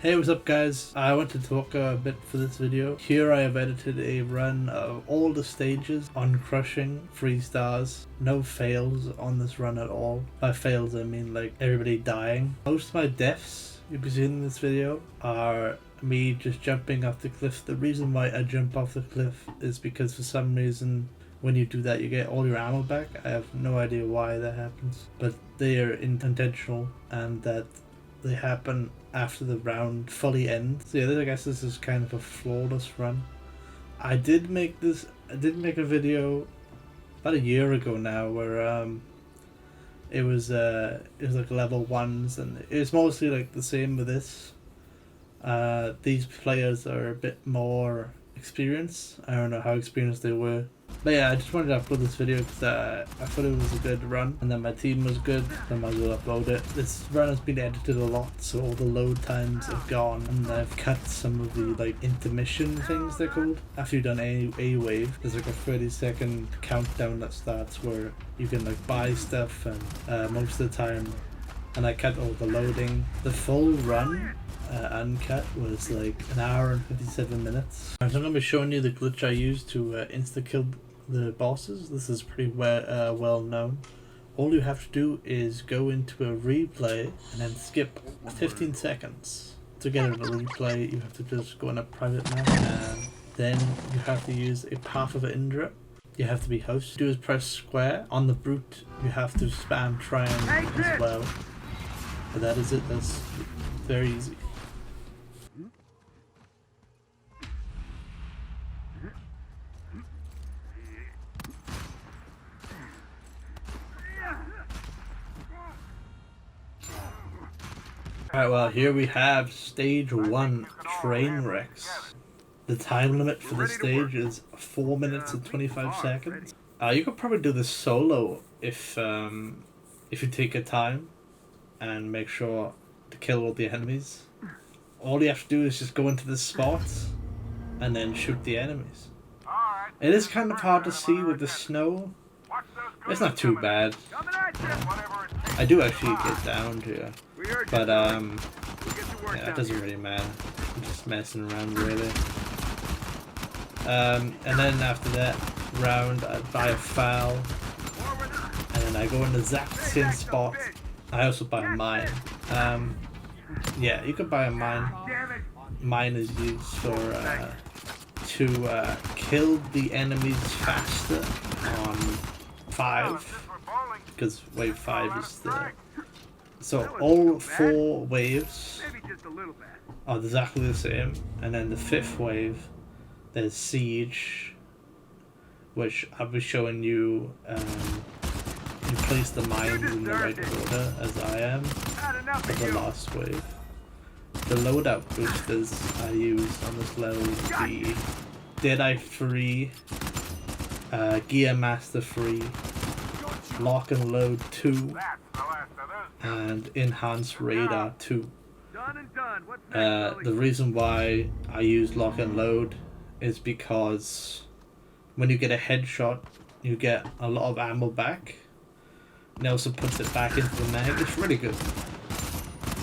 Hey, what's up guys? I want to talk a bit for this video. Here I have edited a run of all the stages on crushing 3 stars. No fails on this run at all. By fails I mean like everybody dying. Most of my deaths you'll be seeing in this video are me just jumping off the cliff. The reason why I jump off the cliff is because for some reason when you do that you get all your ammo back. I have no idea why that happens, but they are intentional and that they happen after the round fully ends. So yeah, I guess this is kind of a flawless run. I did make a video about a year ago now where it was like level 1s, and it's mostly like the same with this. These players are a bit more experienced. I don't know how experienced they were. But yeah, I just wanted to upload this video because I thought it was a good run, and then my team was good, so I might as well upload it. This run has been edited a lot, so all the load times have gone, and I've cut some of the like intermission things they're called. After you've done a wave, there's like a 30-second countdown that starts where you can like buy stuff, and most of the time, and I cut all the loading. The full run uncut was like 1 hour and 57 minutes. So I'm going to be showing you the glitch I used to insta-kill the bosses. This is pretty well known. All you have to do is go into a replay and then skip 15 seconds. To get a replay you have to just go on a private map, and then you have to use a path of indra. You have to be host. Do is press square. On the brute you have to spam triangle as well. But that is it. That's very easy. Alright, well here we have stage 1, train wrecks. The time limit for this stage is 4 minutes and 25 seconds. You could probably do this solo if you take your time and make sure to kill all the enemies. All you have to do is just go into this spot and then shoot the enemies. It is kind of hard to see with the snow. It's not too bad. Yeah. I do actually get down here, but yeah, it doesn't really matter. I'm just messing around really. And then after that round I buy a foul, and then I go in the exact same spot. I also buy a mine. Yeah, you could buy a mine. Mine is used for to kill the enemies faster on 5, because wave 5 is the... So all 4 waves are exactly the same, and then the 5th wave there's siege, which I'll be showing you. You place the mines in the right order as I am for the last wave. The loadout boosters I use on this level is the Deadeye 3, Gear Master 3, Lock and Load 2, and Enhanced Radar 2. The reason why I use Lock and Load is because when you get a headshot you get a lot of ammo back. It also puts it back into the mag. It's really good,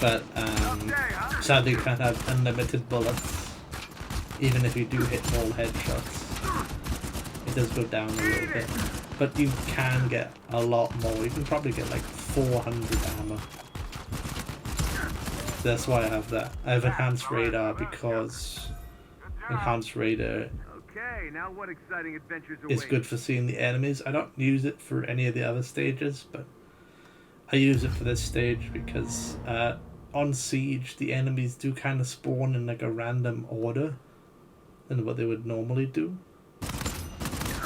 but sadly you can't have unlimited bullets. Even if you do hit all headshots, it does go down a little bit, but you can get a lot more. You can probably get like 400 ammo. That's why I have that. I have Enhanced Radar because Enhanced Radar is good for seeing the enemies. I don't use it for any of the other stages, but I use it for this stage because on Siege the enemies do kind of spawn in like a random order than what they would normally do.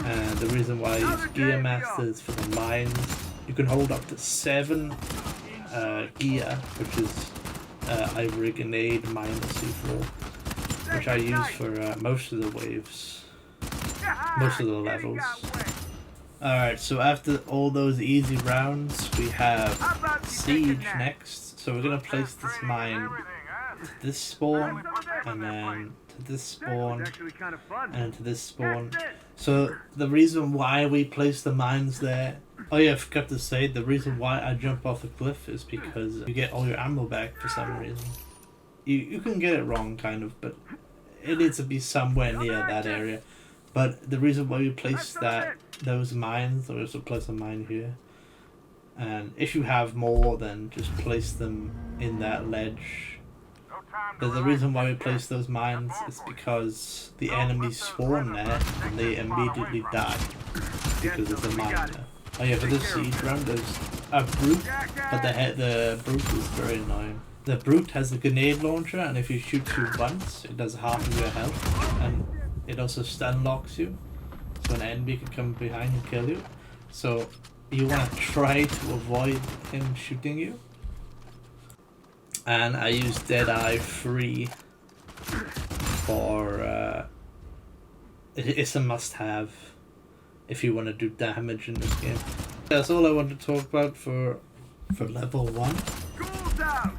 And the reason why I use Gear Masters for the mines, you can hold up to 7 gear, which is either a grenade, mine, or C4, which I use for most of the waves, most of the levels. Alright, so after all those easy rounds, we have Siege next. So we're going to place this mine to this spawn, and then to this spawn, and to this spawn. So the reason why we place the mines there... Oh yeah, I forgot to say, the reason why I jump off the cliff is because you get all your ammo back for some reason. You can get it wrong, kind of, but it needs to be somewhere near that area. But the reason why we placed those mines, there was a place a mine here, and if you have more, then just place them in that ledge. But the reason why we place those mines is because the enemies spawn there and they immediately die because there's a mine there. Oh yeah, for this siege round there's a brute, but the brute is very annoying. The brute has a grenade launcher, and if you shoot you once, it does half of your health, and it also stun locks you, so an enemy can come behind and kill you. So you want to try to avoid him shooting you. And I use Deadeye free for it's a must-have if you want to do damage in this game. That's all I want to talk about for level 1. School's out!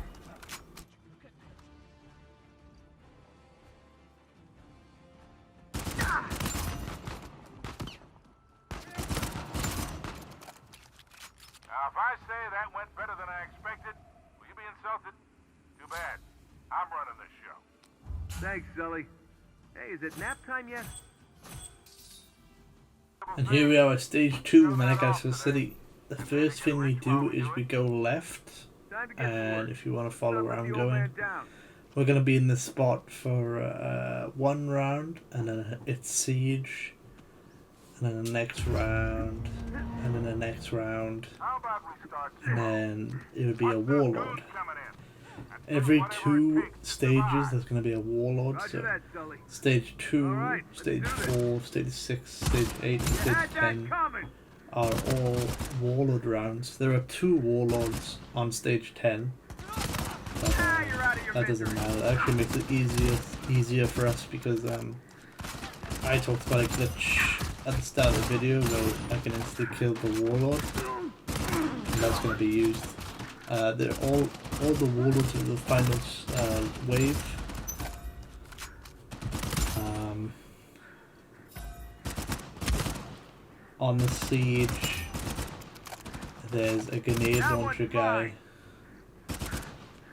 If I say that went better than I expected, will you be insulted? Too bad. I'm running the show. Thanks, Sully. Hey, is it nap time yet? And here we are at stage 2 of Madagascar City. The first thing we do is we go left, and if you want to follow where I'm going, we're going to be in this spot for 1 round, and then it's siege, and then the next round, and then the next round, and then it would be a warlord. Every 2 stages there's going to be a warlord, so stage 2, stage 4, stage 6, stage 8, and stage 10 are all warlord rounds. There are 2 warlords on stage 10, but that doesn't matter. That actually makes it easier for us because I talked about a glitch at the start of the video where I can instantly kill the warlord, and that's going to be used. They're all the warlords of the final wave. On the siege, there's a grenade launcher guy,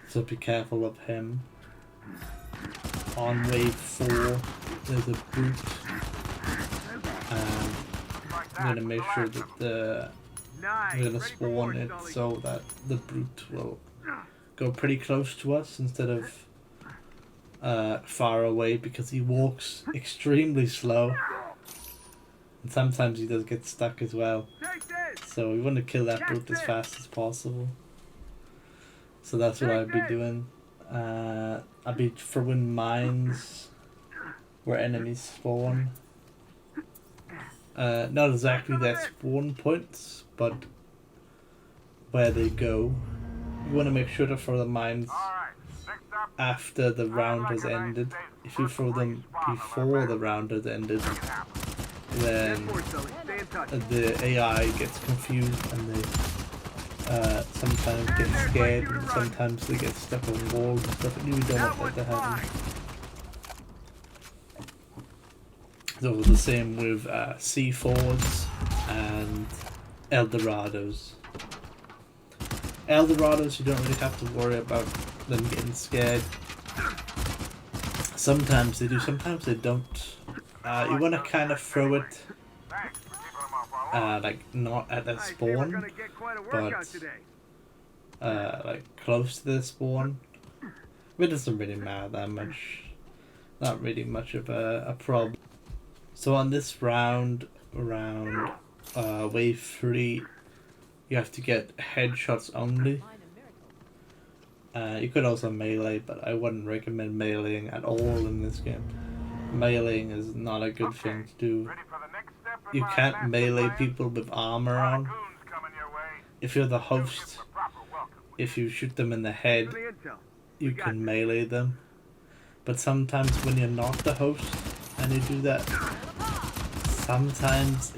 so be careful of him. On wave 4, there's a brute. I'm gonna make sure that we're gonna spawn it so that the brute will go pretty close to us instead of far away, because he walks extremely slow. And sometimes he does get stuck as well. So we want to kill that brute as fast as possible. So that's what I'd be doing. I'd be throwing mines where enemies spawn. Not exactly their spawn points, but where they go. You want to make sure to throw the mines after the round has ended. If you throw them before the round has ended, then the AI gets confused and they sometimes get scared, and sometimes they get stuck on walls and stuff, and you don't want that to happen. So the same with C4s and Eldorados. Eldorados, you don't really have to worry about them getting scared. Sometimes they do, sometimes they don't. You want to kind of throw it like not at their spawn, but like close to their spawn. It doesn't really matter that much. Not really much of a problem. So on this round wave 3, you have to get headshots only. You could also melee, but I wouldn't recommend meleeing at all in this game. Meleeing is not a good thing to do. You can't melee people with armor on. If you're the host, if you shoot them in the head, you can melee them. But sometimes when you're not the host and you do that, sometimes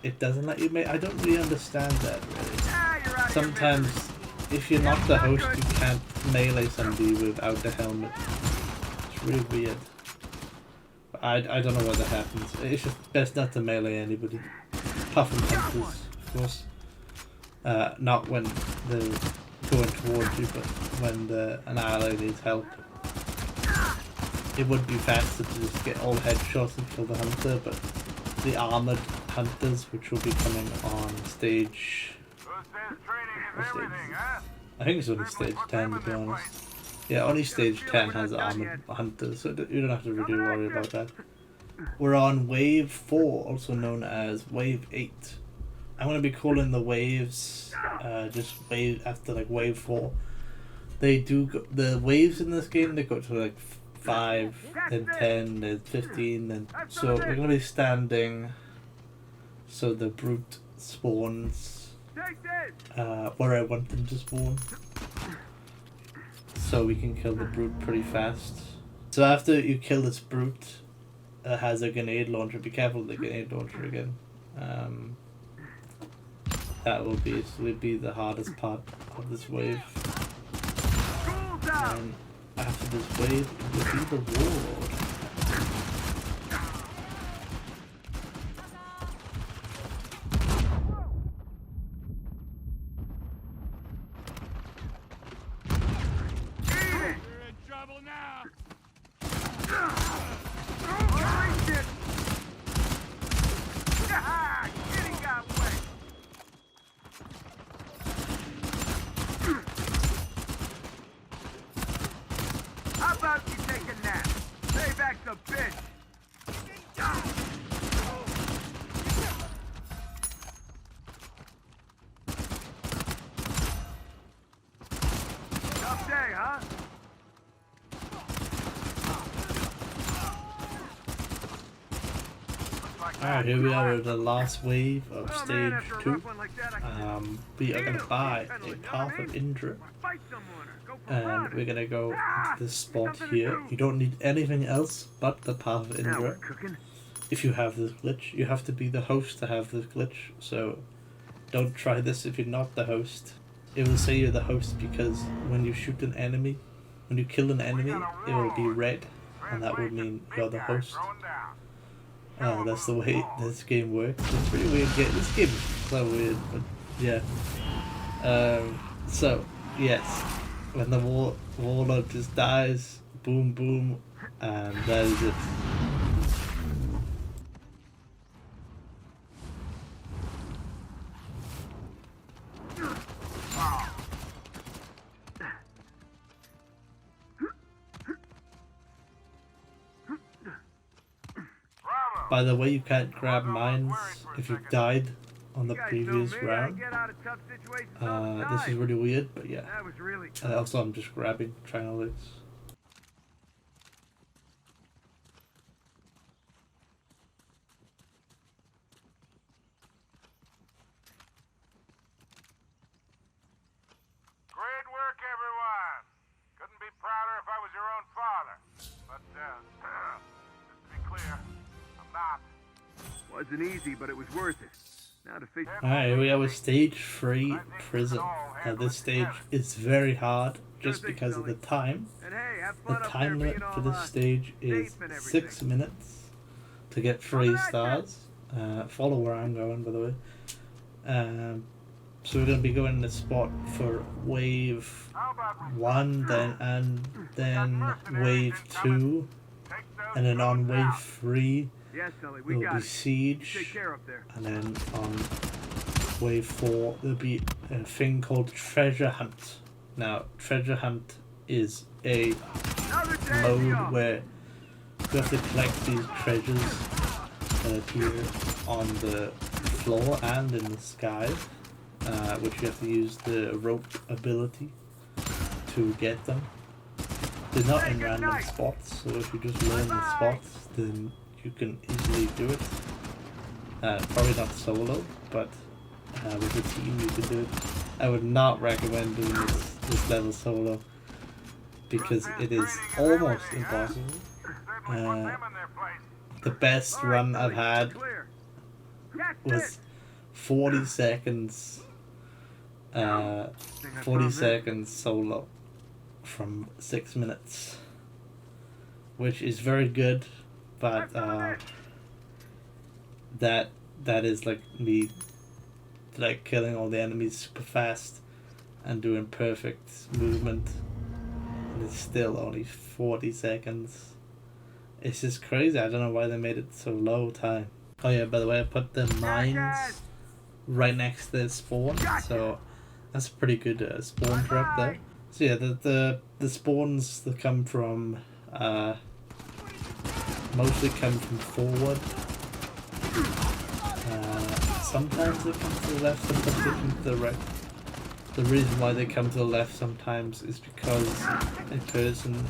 it doesn't let you melee. I don't really understand that really. Sometimes if you're not the host, you can't melee somebody without the helmet. It's really weird. I don't know why that happens. It's just best not to melee anybody. Apart from hunters, of course. Not when they're going towards you, but when an ally needs help. it would be faster to just get all headshots and kill the hunter, but the armored hunters, which will be coming on stage... Who says training is everything, huh? I think it's only stage 10 to be honest. Yeah, only stage 10 has armored hunters, so you don't have to really worry about that. We're on wave 4, also known as wave 8. I'm going to be calling the waves just wave after like wave 4. They do go, the waves in this game, they go to like 5, then 10, then 15, and so we're going to be standing so the brute spawns where I want them to spawn, so we can kill the brute pretty fast. So after you kill this brute, it has a grenade launcher. Be careful of the grenade launcher again. That will be the hardest part of this wave. And after this wave, it will be the warlord. How about you take a nap? Payback's a bitch. Tough day, huh? Alright, here we are at the last wave of Oh, stage man, after a 2. rough one like that, I can We are going to Ew, buy penalty, a know path what I of mean? indra, fight someone or go for and fun. we're going to go to this spot something to here. do. You don't need anything else but the path of Now we're indra. cooking. If you have this glitch, you have to be the host to have this glitch, so don't try this if you're not the host. It will say you're the host because when you shoot an enemy, when you kill an enemy, it will be red, and that will mean you're the host. That's the way this game works. It's a pretty weird game. This game is so weird, but yeah. So, yes, when the warlord just dies, boom boom, and that is it. By the way, you can't grab mines if you've died on the You guys previous know me, I round. get out of tough situations all the This is time. really weird, but yeah. That was really tough. Also, I'm just grabbing triangles. Great work, everyone. Couldn't be prouder if I was your own father. But, just to be clear, I'm not. Wasn't easy, but it was worth it. Now to face Alright, here we are with stage 3 prison. This stage is very hard just because of the time. And hey, have The fun up time there limit being for all, this stage is safe and everything. 6 minutes to get 3 stars. Follow where I'm going, by the way. So we're going to be going in the spot for wave How about we 1, then wave 2, take those and then on drones wave out? 3 Yes, Sully, we there'll got be it. Take siege, care up there. and then on wave 4 there'll be a thing called treasure hunt. Now, treasure hunt is a Another day mode where you have to collect these treasures that appear on the floor and in the sky, which you have to use the rope ability to get them. They're not in random spots, so if you just learn the spots, then you can easily do it. Probably not solo, but with a team you can do it. I would not recommend doing this level solo because it is almost impossible. Certainly put them in their place. The best run I've had Clear. That's was it. 40 seconds 40 seconds solo from 6 minutes, which is very good, but that is like me like killing all the enemies super fast and doing perfect movement, and it's still only 40 seconds. It's just crazy. I don't know why they made it so low time. Oh yeah, by the way, I put the mines right next to the spawn, so that's a pretty good spawn drop there. So yeah, the spawns that come from mostly come from forward. Sometimes they come to the left, sometimes they come to the right. The reason why they come to the left sometimes is because a person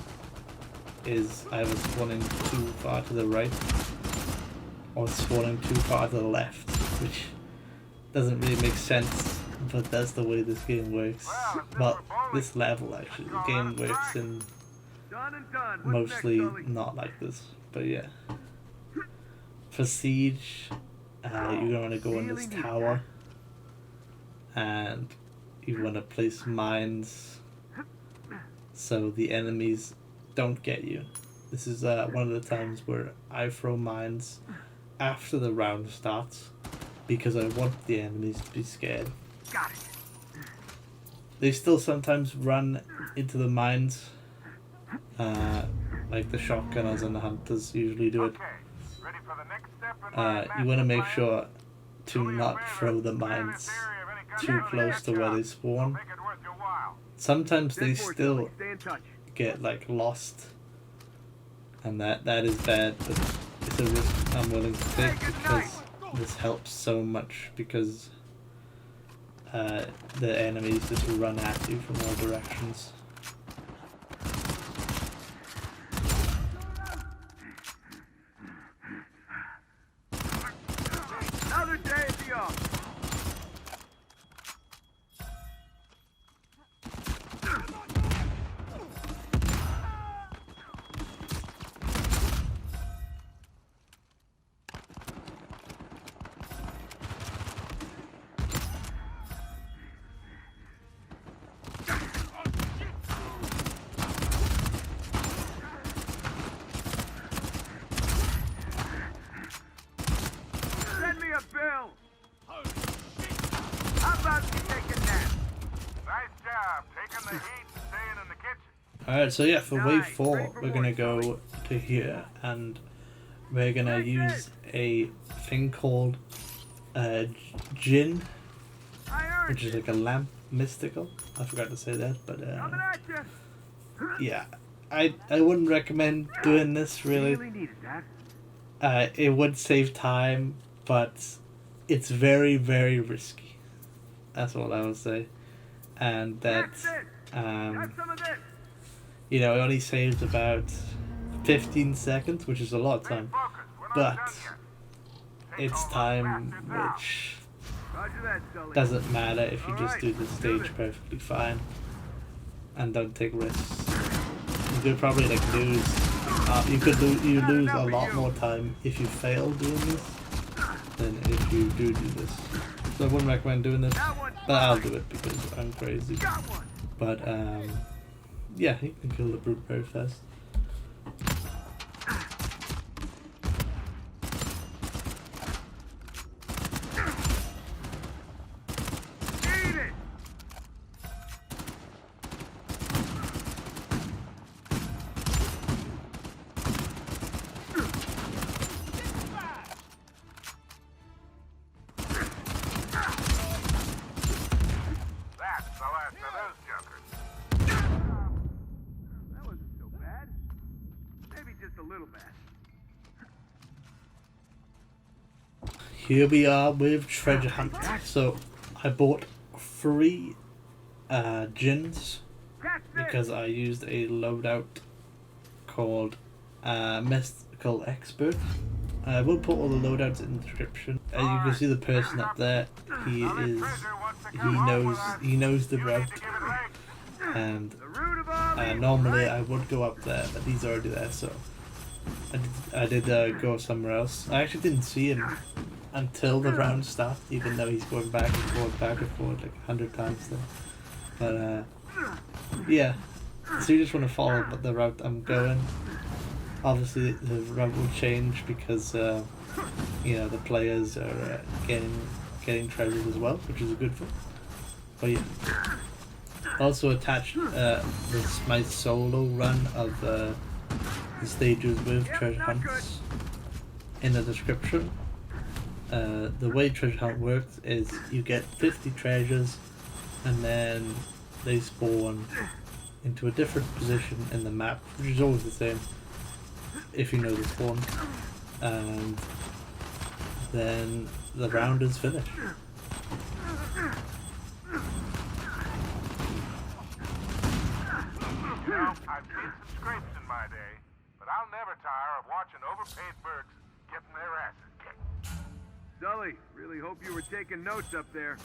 is either spawning too far to the right or spawning too far to the left, which doesn't really make sense, but that's the way this game works. Well, this level actually, the game works in mostly not like this, but yeah. For siege, you're going to want to go in this tower and you want to place mines so the enemies don't get you. This is one of the times where I throw mines after the round starts because I want the enemies to be scared. Got it. They still sometimes run into the mines, like the shotgunners and the hunters usually do it. Ready for the next step in my You want to master make plan? sure to not throw the mines too close to where they spawn. Make it worth your while. Sometimes they 10-4, still Sully. Stay in touch. get like lost, and that is bad, but it's a risk I'm willing to take because this helps so much, because the enemies just run at you from all directions. Another day at the office. Send me a bill. How about you take a nap? Nice job taking the heat and staying in the kitchen. Alright, so yeah, for wave Nice. 4 Ready for we're gonna war, go to here and we're gonna use a thing called Jinn, I heard which is like a lamp mystical. I forgot to say that, but coming at you. yeah, I wouldn't recommend doing this really. Really needed that. It would save time, but it's very, very risky. That's all I would say. And that, That's it. Got some of this. you know, it only saves about 15 seconds, which is a lot of Stay time. focused. We're not But done yet. Take it's all those time bastards out. which Roger that, Sully. doesn't matter if you just Alright, do the let's do stage this. perfectly fine and don't take risks. You could probably like lose. You lose a lot more time if you fail doing this than if you do this. So I wouldn't recommend doing this, That one's but I'll mine. do it because I'm crazy. Got one. But yeah, you can kill the brute very fast. Eat it. That's the last of those jokers. That wasn't so bad. Maybe just a little bad. Here we are with treasure hunt. So I bought 3 gins That's it. because I used a loadout called Mystical Expert. I will put all the loadouts in the description. As you can see the person up there, he knows the You route, need to give it legs. and The root of all evil, normally right? I would go up there, but he's already there, so I did go somewhere else. I actually didn't see him until the round started, even though he's going back and forth like 100 times there. But yeah, so you just want to follow the route I'm going. Obviously the route will change because you know, the players are getting treasures as well, which is a good thing. But yeah, also attached my solo run of the stages with treasure hunts in the description. The way treasure hunt works is you get 50 treasures and then they spawn into a different position in the map, which is always the same if you know the spawn, and then the round is finished. You know, I've seen some scrapes in my day, but I'll never tire of watching overpaid mercs getting their asses kicked. Sully, really hope you were taking notes up there.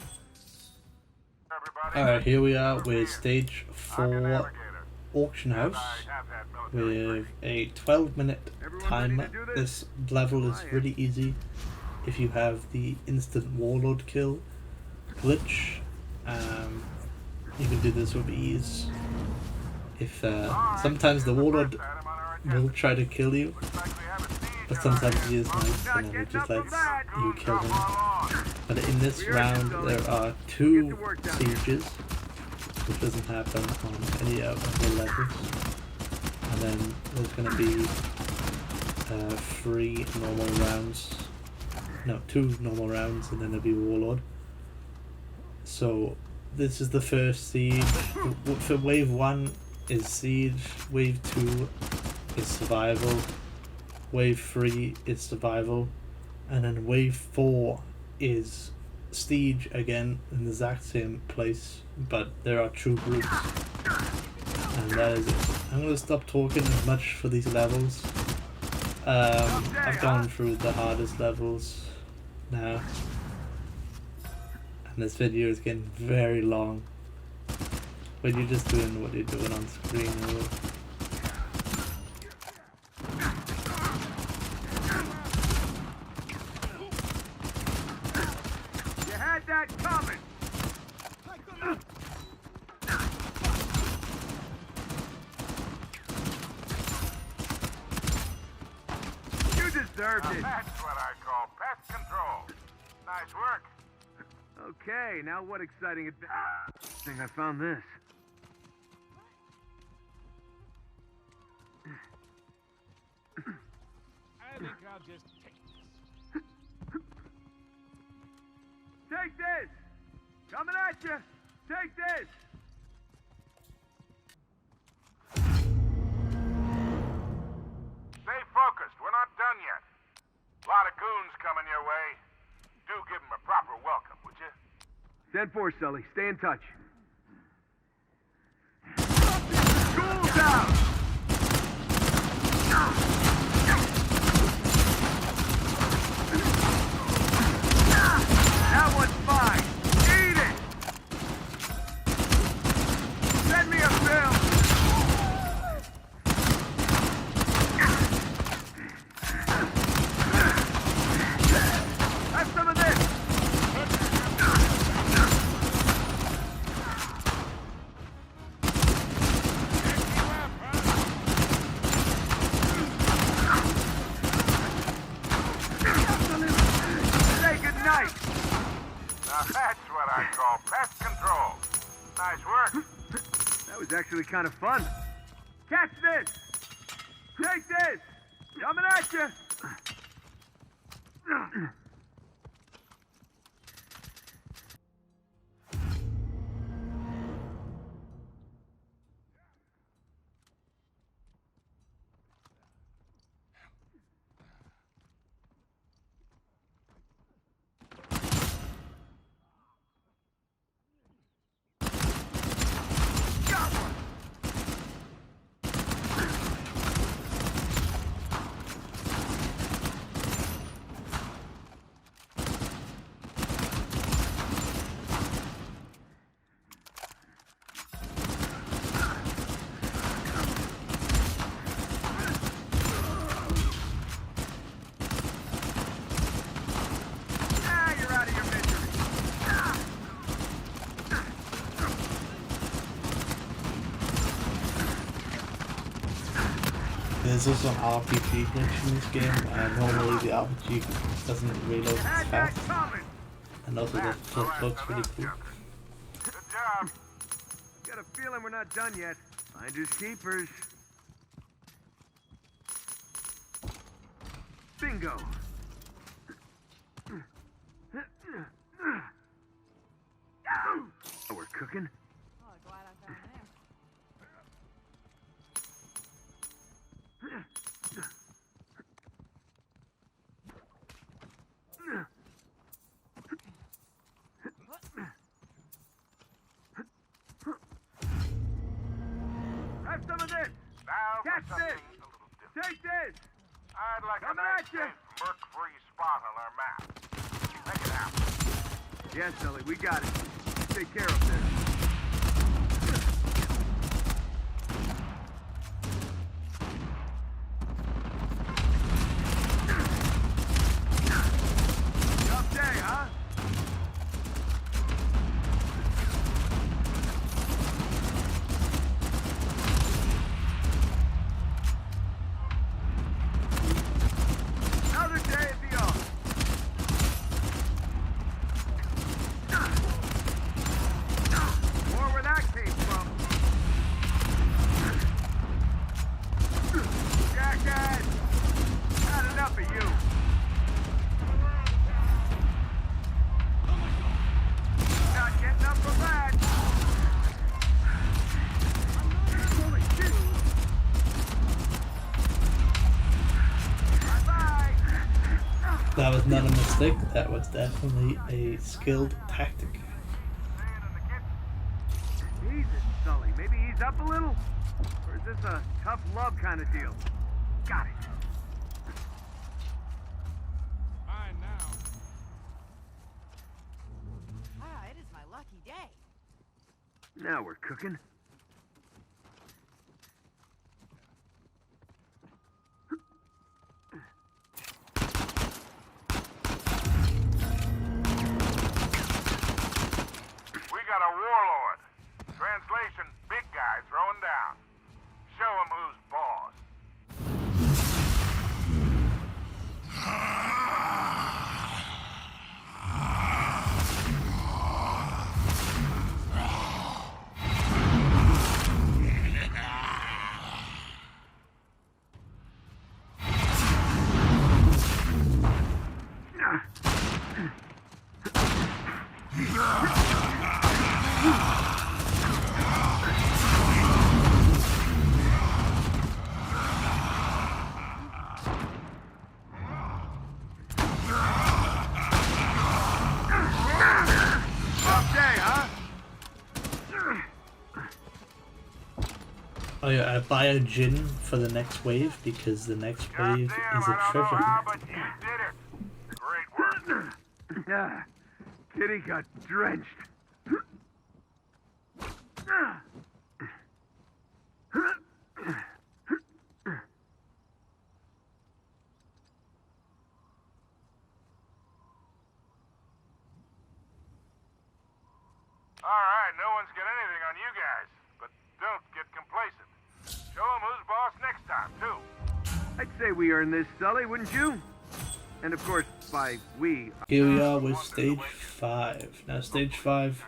Everybody, Alright, here we are with stage I'm your 4 navigator. auction house I have had military with a 12-minute Everyone timer. ready to do this? This level is really easy if you have the instant warlord kill glitch. You can do this with ease. If sometimes the warlord will try to kill you, but sometimes he is nice and then it just lets you kill him. But in this round there are 2 sieges, which doesn't happen on any of the levels. And then there's going to be 3 normal rounds. No, 2 normal rounds, and then there'll be warlord. So this is the first siege. For wave 1 is siege, wave 2 is survival, wave 3 is survival, and then wave 4 is siege again in the exact same place, but there are 2 groups. And that is it. I'm going to stop talking as much for these levels. I've gone through the hardest levels now, and this video is getting very long, but you're just doing what you're doing on screen. Really. You had that coming. You deserved it. That's what I call pest control. Nice work. Okay, now what exciting adventure? I think I found this. I think I'll just take this. Take this! Coming at you! Take this! Stay focused. We're not done yet. A lot of goons coming your way. Do give them a proper welcome, would you? 10-4, Sully. Stay in touch. School's out! That one's fine. Eat it! Send me a bill! Have some of this! Say goodnight! Now that's what I call pest control. Nice work. That was actually kind of fun. Catch this! Take this! Coming at you! You're out of your misery. There's also an RPG glitch in this game, and normally the RPG doesn't reload as Had that fast, coming. and also the flip looks really cool. Good job. Got a feeling we're not done yet. Finders keepers. Bingo. Oh, we're cooking. Oh, glad I found him. Have some of this. Now Catch for something this. a little different. Take this. I'd like a Coming nice at ya. safe Merc-free spot on our map. Make it happen. Yes, Sully, we got it. Take care of this. Tough day, huh? Another day at the office. More where that came from. Jackass! Not enough of you. Not getting up from that. Holy shit! Bye-bye! That was not a mistake, that was definitely a skilled tactic. Jesus, Sully. Maybe ease up a little? Or is this a tough love kind of deal? Got it. Fine now. Ah, it is my lucky day. Now we're cooking. We got a warlord. Translation, big guy throwing down. Show him who's boss. Tough day, huh? Oh yeah, I buy a gin for the next wave because the next wave Goddamn, is a I don't treasure know how, hunt. but you did it. Great work. Yeah. Kitty got drenched. All right, no one's got anything on you guys, but don't get complacent. Show him who's boss next time, too. I'd say we earned this, Sully, wouldn't you? And of course, by we. Here we are with stage 5. Now stage 5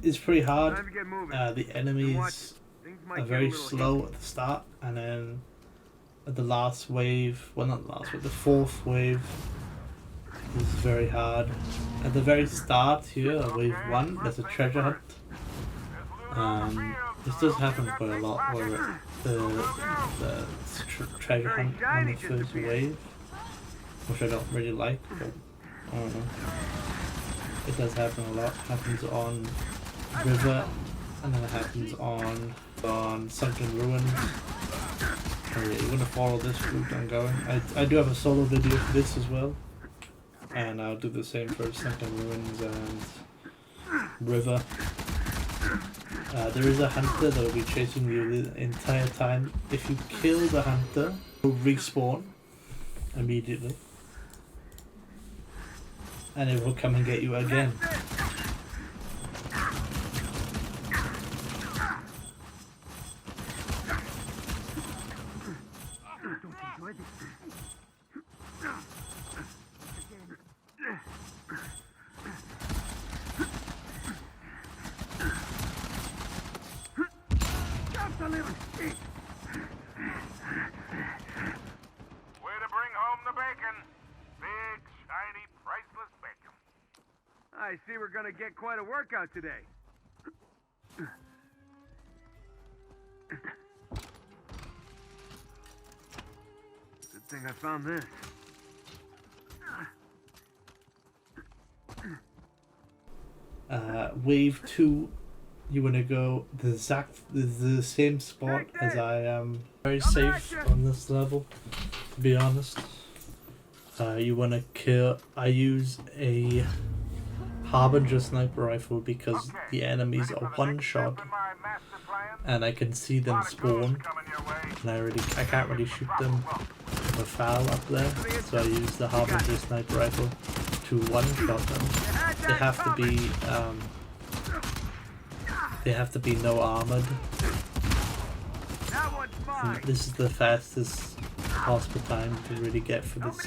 is pretty hard. Time to get moving. The enemies Things are might get a very little slow at the start, and then at the last wave, well not the last wave, the fourth wave is very hard. At the very start here, wave 1, there's a treasure hunt. This does happen quite a lot, where the treasure hunt on the first wave, which I don't really like, but I don't know. It does happen a lot. It happens on River, and then it happens on Sunken Ruins. Oh yeah, you're gonna follow this route I'm going. I do have a solo video for this as well, and I'll do the same for Sunken Ruins and River. There is a hunter that will be chasing you the entire time. If you kill the hunter, he'll respawn immediately, and it will come and get you again. Way to bring I see we're gonna get quite a workout today. Good thing I found this. Wave 2, you want to go the same spot as I am. Very safe on this level, to be honest. You want to kill. I use a Harbinger sniper rifle because the enemies are one shot and I can see them spawn, and I can't really shoot them with a foul up there, so I use the Harbinger sniper rifle to one shot them. They have to be no armored. And this is the fastest possible time to really get for this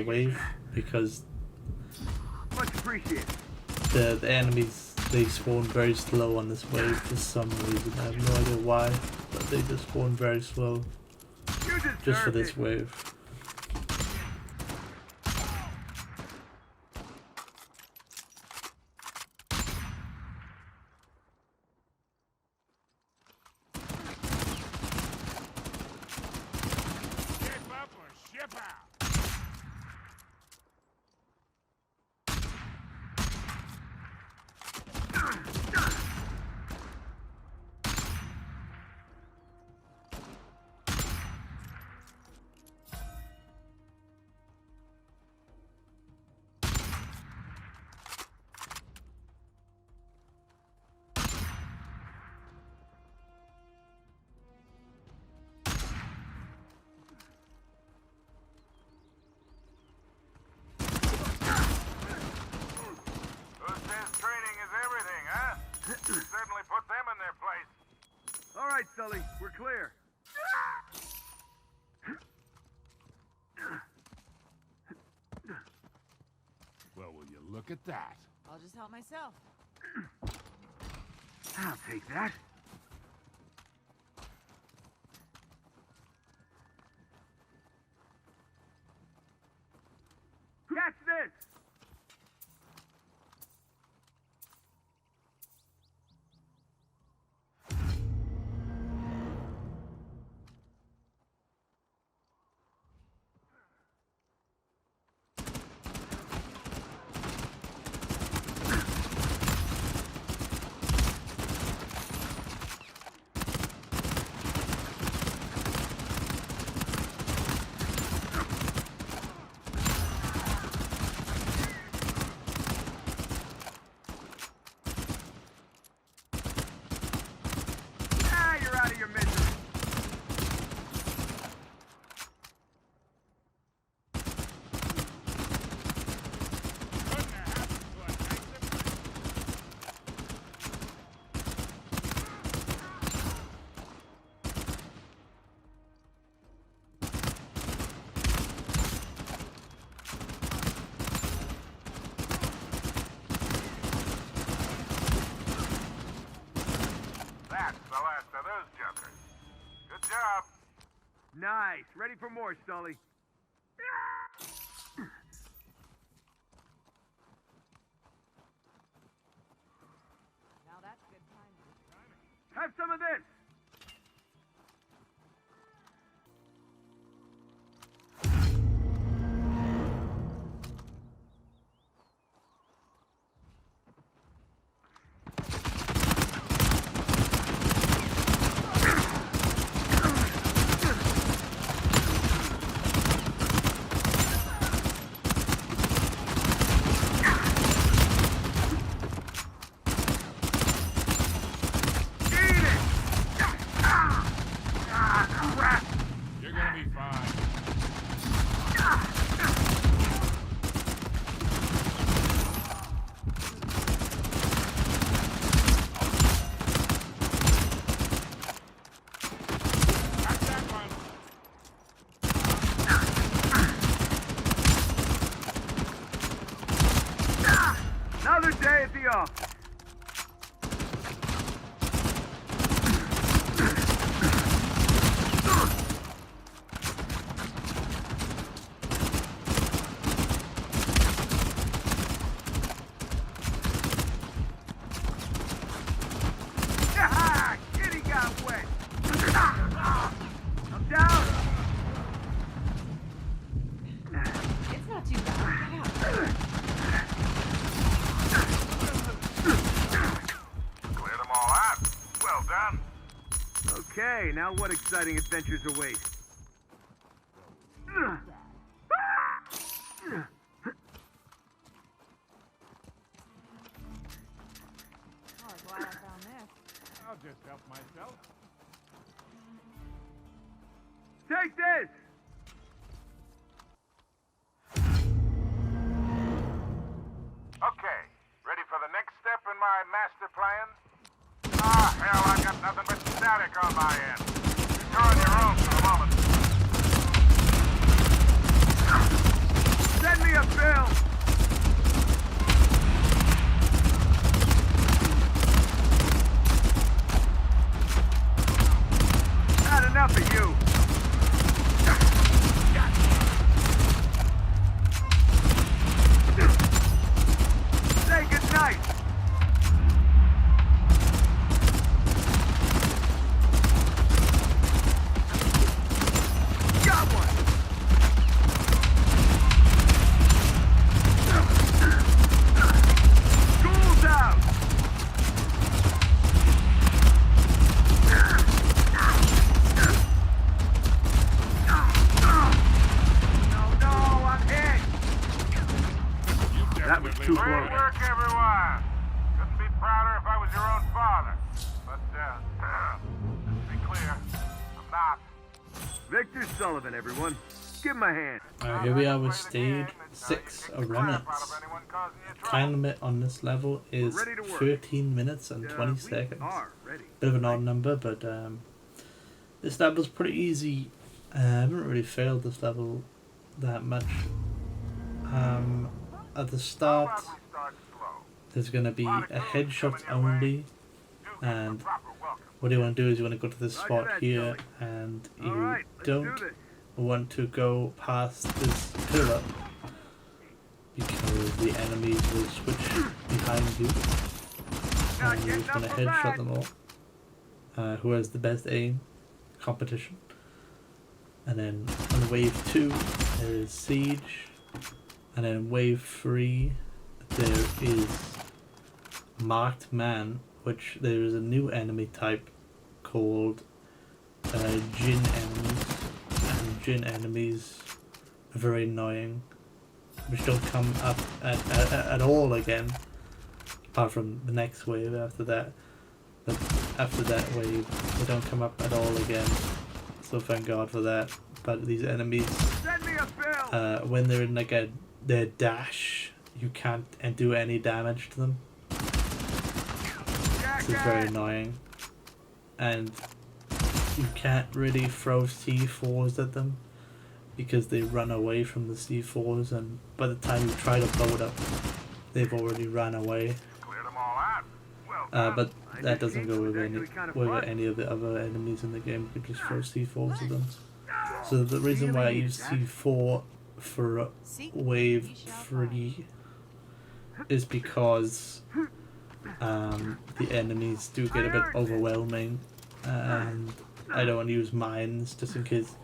wave, because Much appreciated. the enemies, they spawn very slow on this wave for some reason. I have no idea why, but they just spawn very slow just for this wave. Ship up or ship out. Certainly put them in their place. All right, Sully, we're clear. Well, will you look at that? I'll just help myself. I'll take that. Catch this! You're out of your misery. Couldn't have happened to a nicer. That's the last of those jokers. Good job. Nice. Ready for more, Sully. Now that's good timing. Have some of this. You're gonna be fine. That's that one. Another day at the office. Okay, now what exciting adventures await? Oh, glad I found this. I'll just help myself. Take this! Okay, ready for the next step in my master plan? Ah, hell, I got nothing but static on my end. You're on your own for the moment. Send me a bill! Not enough of you! Say goodnight! Got one! School's out! No, I'm hit! That was too Great close. work, everyone. Couldn't be prouder if I was your own father. But, let's be clear, I'm not. Victor Sullivan, everyone. Give him a hand. Here we are with stage 6 of Remnants. Time limit on this level is 13 minutes and 20 seconds. Bit of an odd number, but this level's pretty easy. I haven't really failed this level that much. At the start, there's going to be a headshot only, and what you want to do is you want to go to this spot here, and you don't want to go past this pillar because the enemies will switch behind you, and you're just going to headshot them all. Who has the best aim? Competition. And then on wave 2 there is siege, and then wave 3 there is marked man, which there is a new enemy type called Jinn enemies, and Jinn enemies are very annoying, which don't come up at all again, apart from the next wave after that. But after that wave they don't come up at all again, so thank God for that. But these enemies, when they're in like their dash, you can't do any damage to them. This is very annoying, and you can't really throw C4s at them because they run away from the C4s, and by the time you try to blow it up they've already ran away. But that doesn't go with any of the other enemies in the game. You can just throw C4s at them. So the reason why I use C4 for wave 3 is because the enemies do get a bit overwhelming, and I don't want to use mines just in case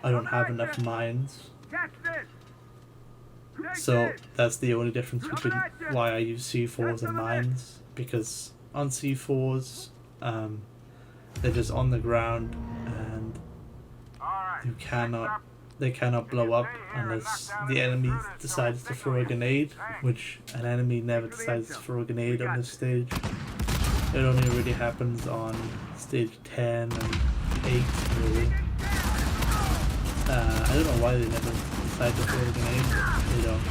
I don't have enough mines. So that's the only difference between why I use C4s and mines, because on C4s they're just on the ground and they cannot blow up unless the enemy decides to throw a grenade, which an enemy never decides to throw a grenade on this stage. It only really happens on stage 10 and 8 really. I don't know why they never decide to throw a grenade, but they don't.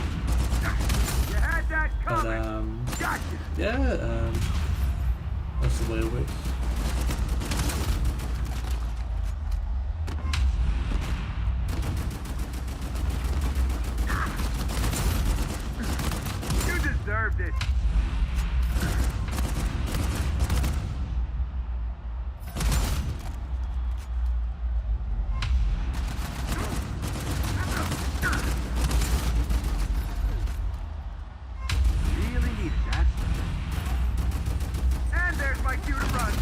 But yeah, that's the way it works. You deserved it. Really needed that. And there's my cue to run.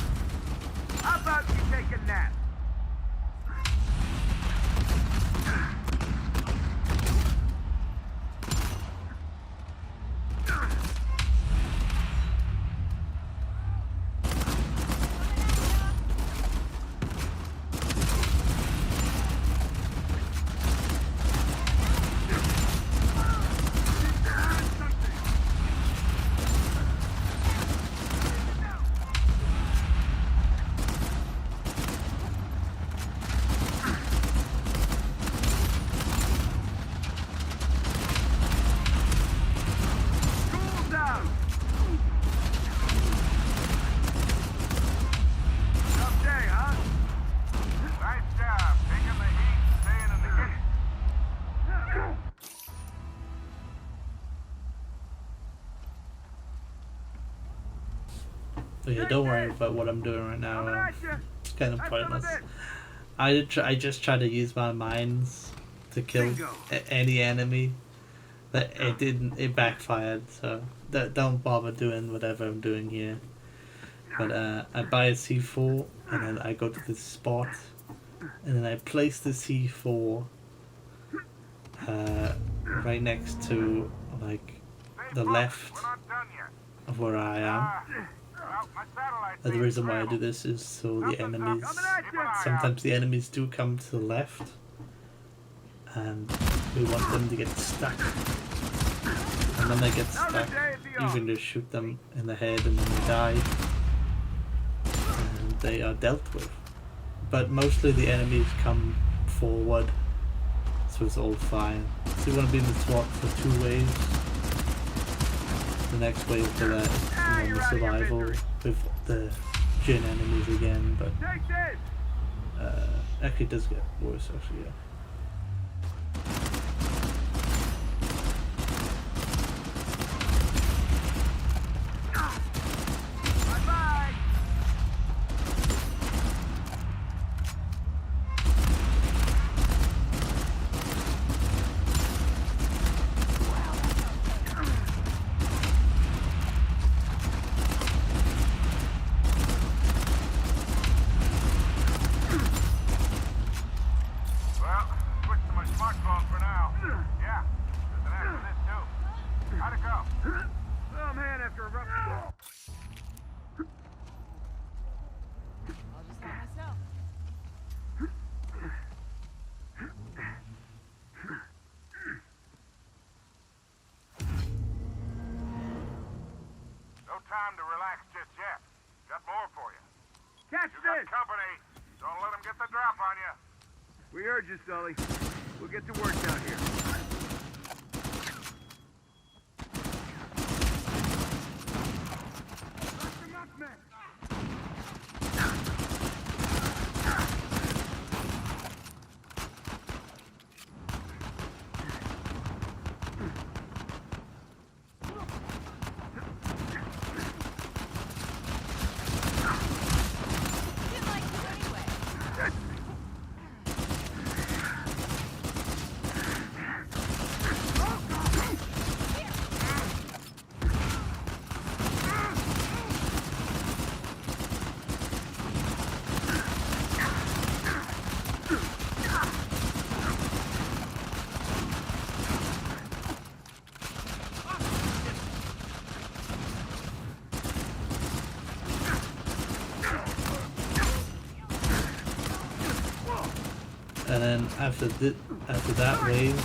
Yeah, don't worry about what I'm doing right now. Coming at you. It's kind of Have some of pointless. this. I just try to use my mines to kill Bingo. any enemy. But it backfired, so don't bother doing whatever I'm doing here. But I buy a C4 and then I go to this spot and then I place the C4 right next to like the left We're not done yet. of where I am. Well, my satellite And the feed's reason why I do scrambled. this is so the enemies, Coming at Keep you. an eye out. sometimes the enemies do come to the left and we want them to get stuck. And when they get stuck, Another day at the you can just shoot them in the head and then they die. And they are dealt with. But mostly the enemies come forward, so it's all fine. So you want to be in the SWAT for 2 waves. The next wave for that is normal survival with the gin enemies again, but Take this. actually it does get worse actually, yeah. Bye-bye. Well, switch to my smartphone for now. Yeah, there's an app for this too. How'd it go? Oh man, after a rough. I'll just help myself. No time to relax just yet. Got more for you. Catch You got this. company. Don't let them get the drop on you. We heard you, Sully. We'll get to work down here. Didn't like you anyway. And then after that wave,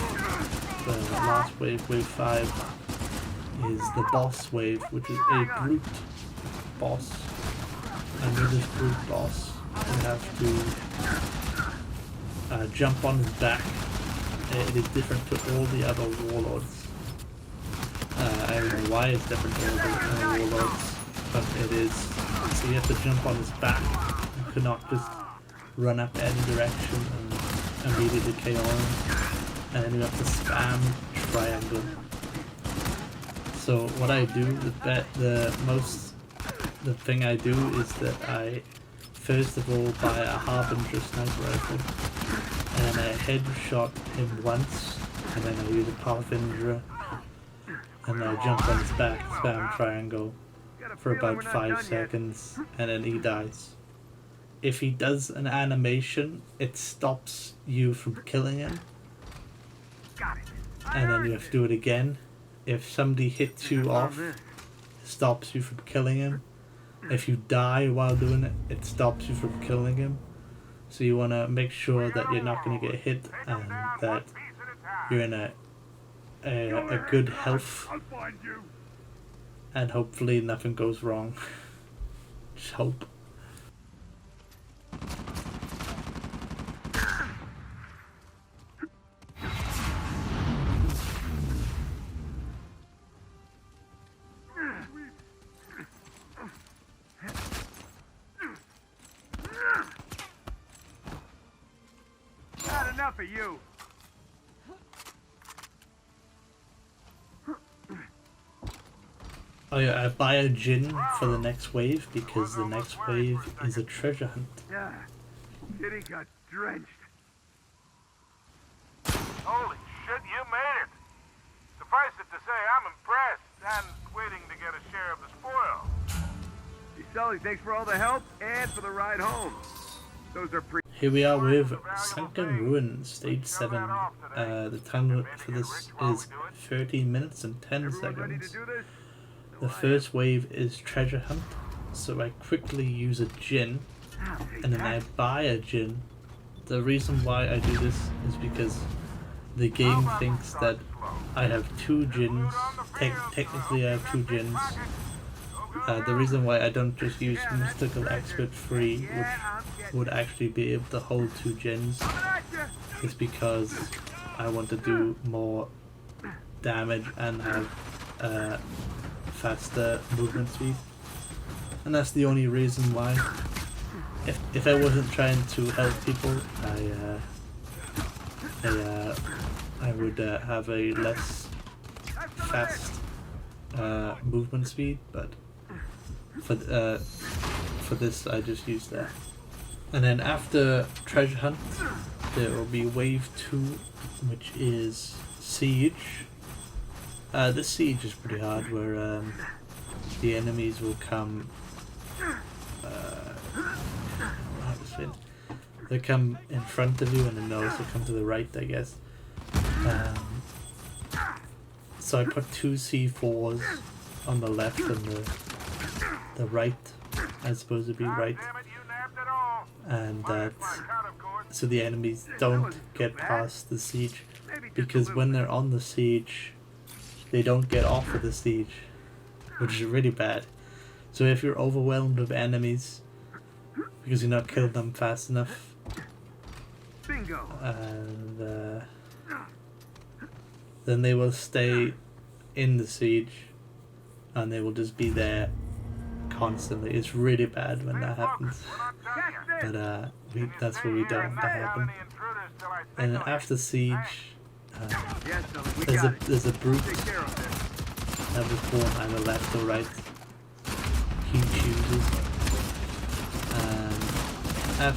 the last wave, wave 5, is the boss wave, which is a brute boss. And with this brute boss, you have to jump on his back. It is different to all the other warlords. I don't know why it's different to all the other warlords, but it is. So you have to jump on his back. You cannot just run up any direction and immediately KO him. And then you have to spam triangle. So what I do, the thing I do is that I first of all buy a Harbinger sniper rifle and I headshot him once and then I use a Harbinger and I jump on his back, spam triangle for about 5 seconds and then he dies. If he does an animation, it stops you from killing him Got it. and then you have to do it again. If somebody hits you off, it stops you from killing him. If you die while doing it, it stops you from killing him. So you want to make sure that you're not going to get hit and that you're in a good health I'll find you. and hopefully nothing goes wrong. Just hope. Not enough of you. I buy a gin for the next wave because the next wave is a treasure hunt. Yeah. City got drenched. Holy shit, you made it! Suffice it to say, I'm impressed and waiting to get a share of the spoil. Hey, Sully, thanks for all the help and for the ride home. Those are Here we are with Sunken Ruin, Stage 7. The time limit for this is 30 minutes and 10 Everyone ready to seconds. do this? The first wave is treasure hunt, so I quickly use a gin, and then I buy a gin. The reason why I do this is because the game thinks that I have 2 gins. Technically I have 2 gins. The reason why I don't just use Mystical Expert free, which would actually be able to hold 2 gins, is because I want to do more damage and have faster movement speed. And that's the only reason why. If I wasn't trying to help people, I would have a less fast movement speed, but for this I just use that. And then after treasure hunt there will be wave 2, which is siege. This siege is pretty hard, where the enemies will come they come in front of you, and then they'll also come to the right, I guess. So I put 2 C4s on the left and the right, as supposed to be right, and that so the enemies don't get past the siege, because when they're on the siege they don't get off of the siege, which is really bad. So if you're overwhelmed with enemies because you're not killing them fast enough, bingo. and then they will stay in the siege and they will just be there constantly. It's really bad when that happens, but that's what we don't want to happen. And after siege, there's a brute that was born either left or right. He chooses. And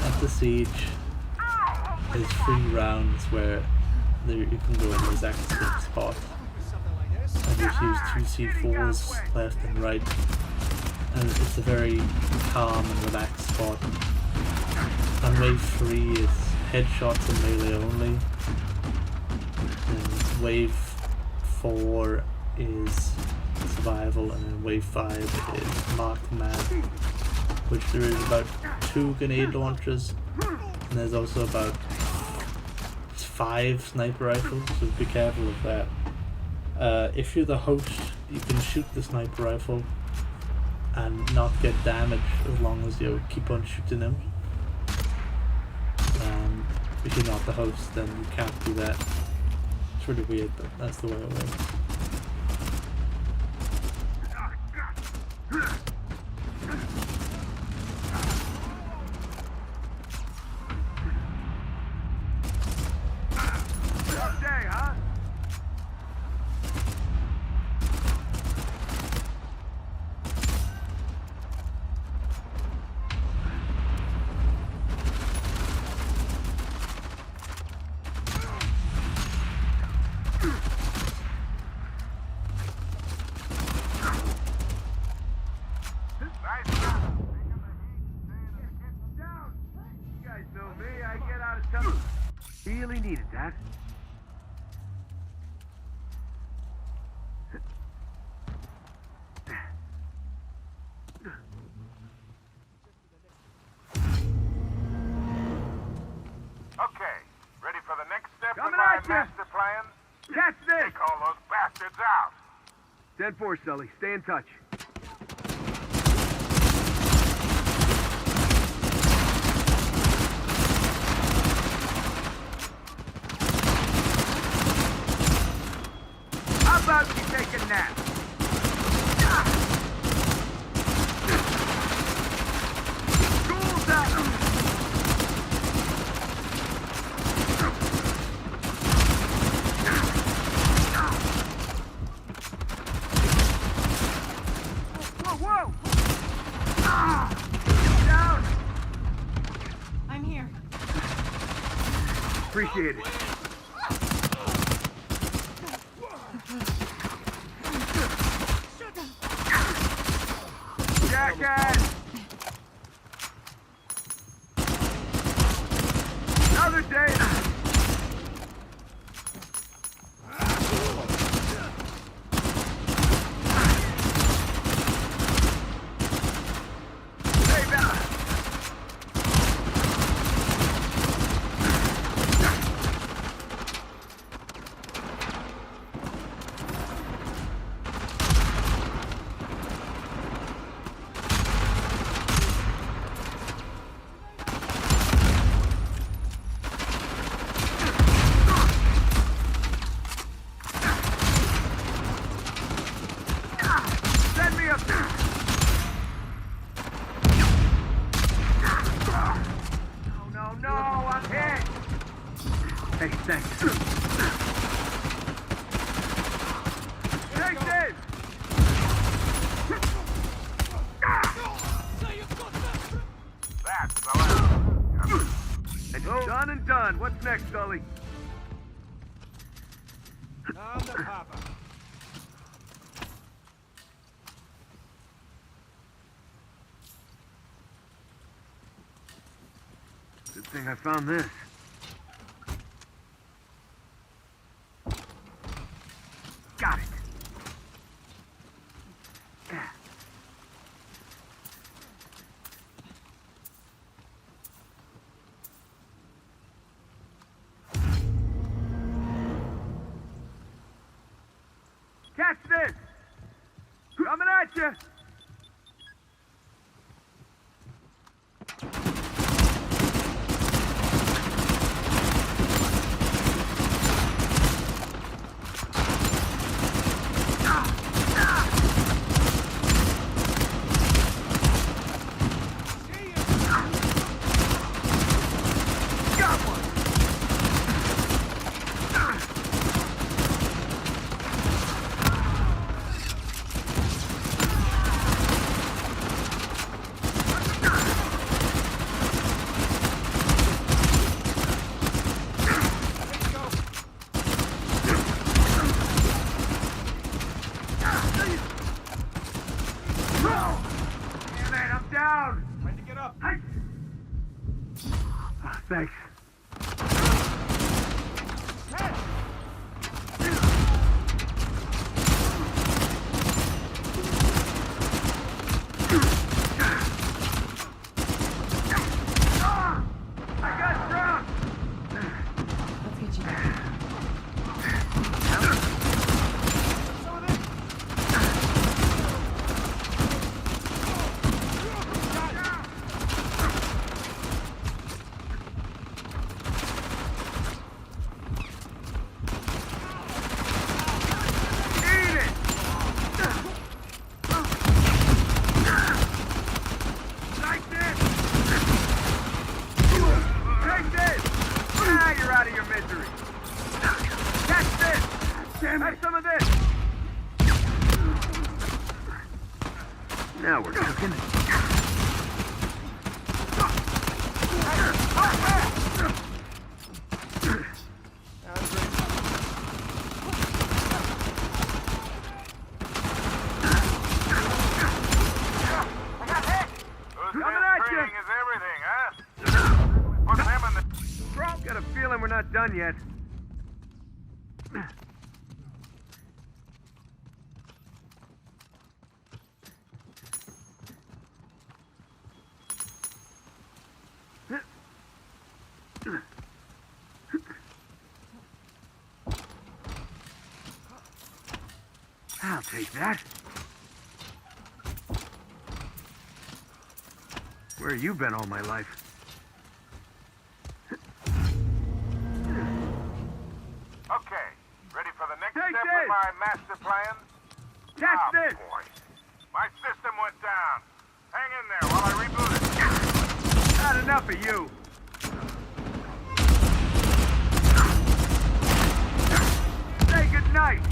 after siege, there's 3 rounds where you can go in the exact same spot. I just use 2 C4s left and right, and it's a very calm and relaxed spot. And wave 3 is headshots and melee only. And wave 4 is survival, and then wave 5 is marked man, which there is about 2 grenade launchers, and there's also about 5 sniper rifles, so be careful of that. If you're the host, you can shoot the sniper rifle and not get damage as long as you keep on shooting them. If you're not the host, then you can't do that. It's really weird, but that's the way it works. Really needed that. Okay, ready for the next step in Coming my at ya. master plan? Catch this! Take all those bastards out. 10-4, Sully. Stay in touch. How about you take a nap? School's out! appreciate it. Jackass! Another day! Hey, thanks. Take this! That's the last. And done and done. What's next, Sully? I'm the papa. Good thing I found this. Got it. Yeah. Catch this! Coming at you! Thanks. I got dropped. Let's get you back. Have some of this! Now we're cooking. Coming at you! Is everything, huh? Put them in the... Bro, got a feeling we're not done yet. I'll take that. Where you been all my life? Okay, ready for the next Take step this! in my master plan? Catch Ah, this! boy. My system went down. Hang in there while I reboot it. Not enough of you. Say goodnight.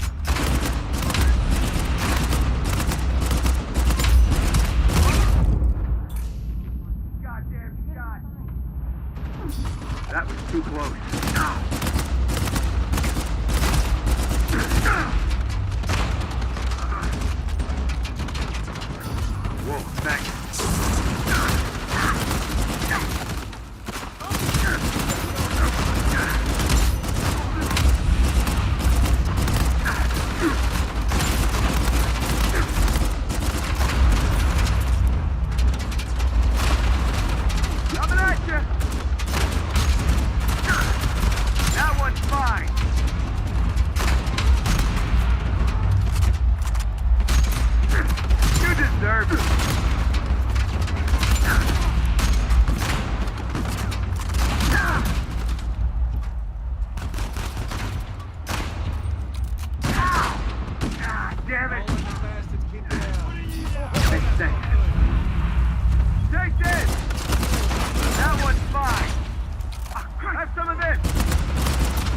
Goddamn shot. That was too close. Whoa, thanks. Coming at you. That one's mine. You deserve it. Damn it. Bastards keep down. Makes sense. Take this! That one's mine! Have some of this!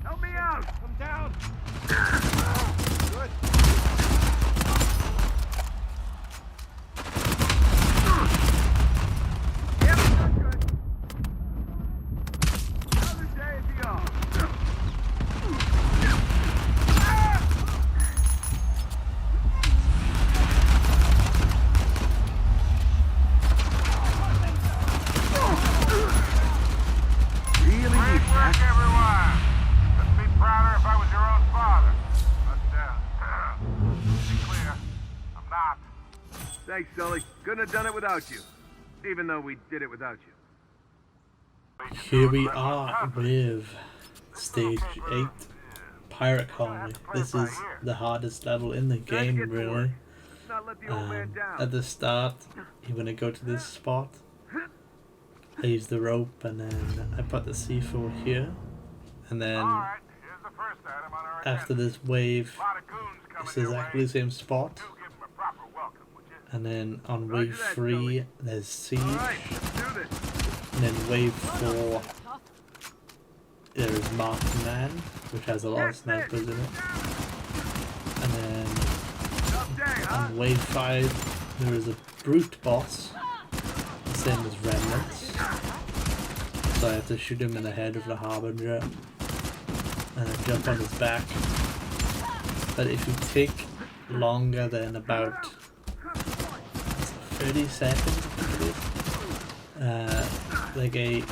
Help me out! Come down. Good. Yep, that's good. Another day at the office. Really Great neat, work, Matt. everyone. Couldn't be prouder if I was your own father. But, to be clear, I'm not. Thanks, Sully. Couldn't have done it without you. Even though we did it without you. Here we are with Stage 8, Pirate Colony. This is the hardest level in the game, really. Not let the old man down. At the start, you're gonna go to this spot. I use the rope and then I put the C4 here. And then Alright, here's the first item on our after agenda. this wave, A lot of goons coming it's your exactly way. the same spot. Do give them a proper welcome, would you? And then on Roger wave that, 3, Sully. there's Siege. Alright, let's do this. And then wave 4, there is Marked Man, which has a lot of snipers in it. And then Tough day, huh? on wave 5, there is a brute boss, the same as Remnants. So I have to shoot him in the head with the Harbinger and then jump on his back. But if you take longer than about 30 seconds, I think it is,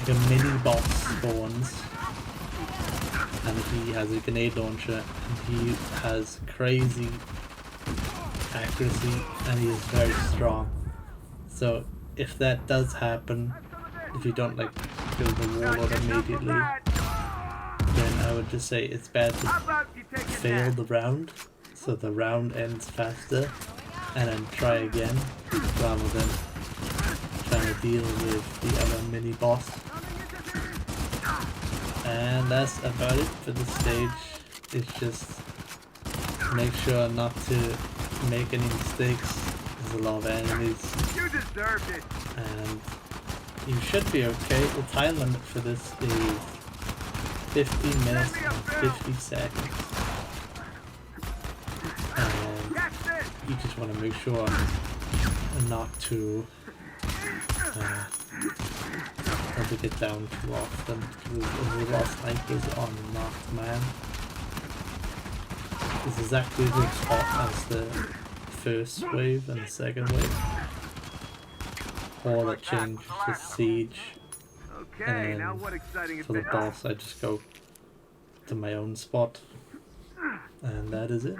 like a mini boss spawns, and he has a grenade launcher, and he has crazy accuracy, and he is very strong. So if that does happen, if you don't like kill the warlord immediately, then I would just say it's bad to How about you take a fail nap? the round, so the round ends faster, and then try again, rather than trying to deal with the other mini boss. And that's about it for this stage. It's just make sure not to make any mistakes. There's a lot of enemies, You deserved it. and you should be okay. The time limit for this is 15 minutes and 50 seconds. And Catch this. you just want to make sure not to get down too often, because there's a lot of snipers on Marked Man. It's exactly the same spot as the first wave and the second wave. All that changed to Siege. Okay, And now what exciting for the adventure. boss, I just go to my own spot, and that is it.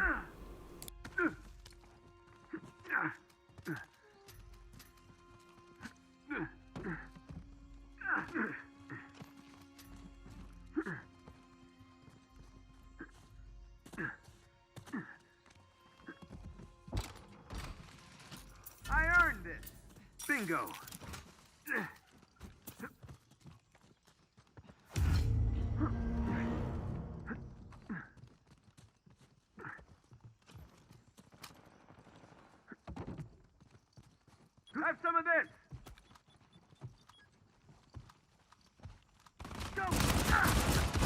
I earned this. Bingo. Have some of this. Go.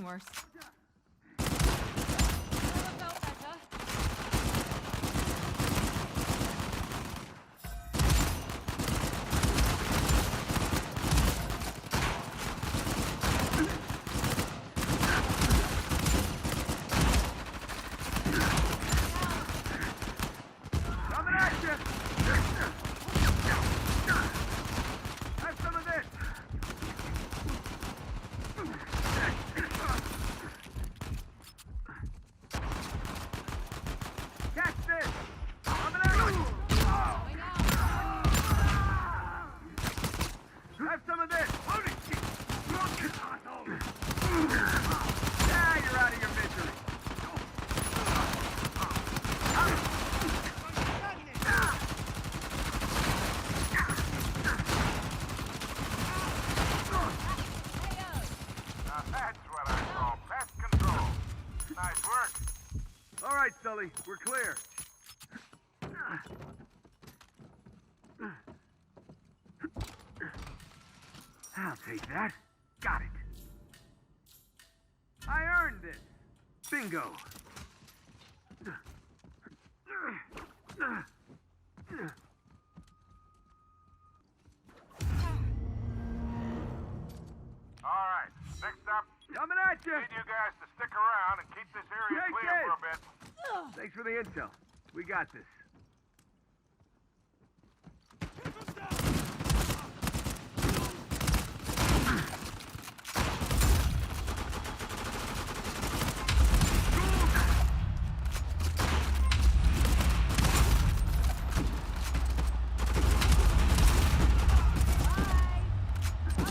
worse. Coming at you! Have some of this! Catch this! Coming at you! Have some of this! Holy shit! Ah, you're out of your misery! Now that's what I call pest control. Nice work. All right, Sully, we're clear. I'll take that. Got it. I earned this. Bingo. All right, next up, Coming at you. need you guys to stick around and keep this area Take clear this. for a bit. Thanks for the intel. We got this.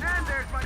And there's my...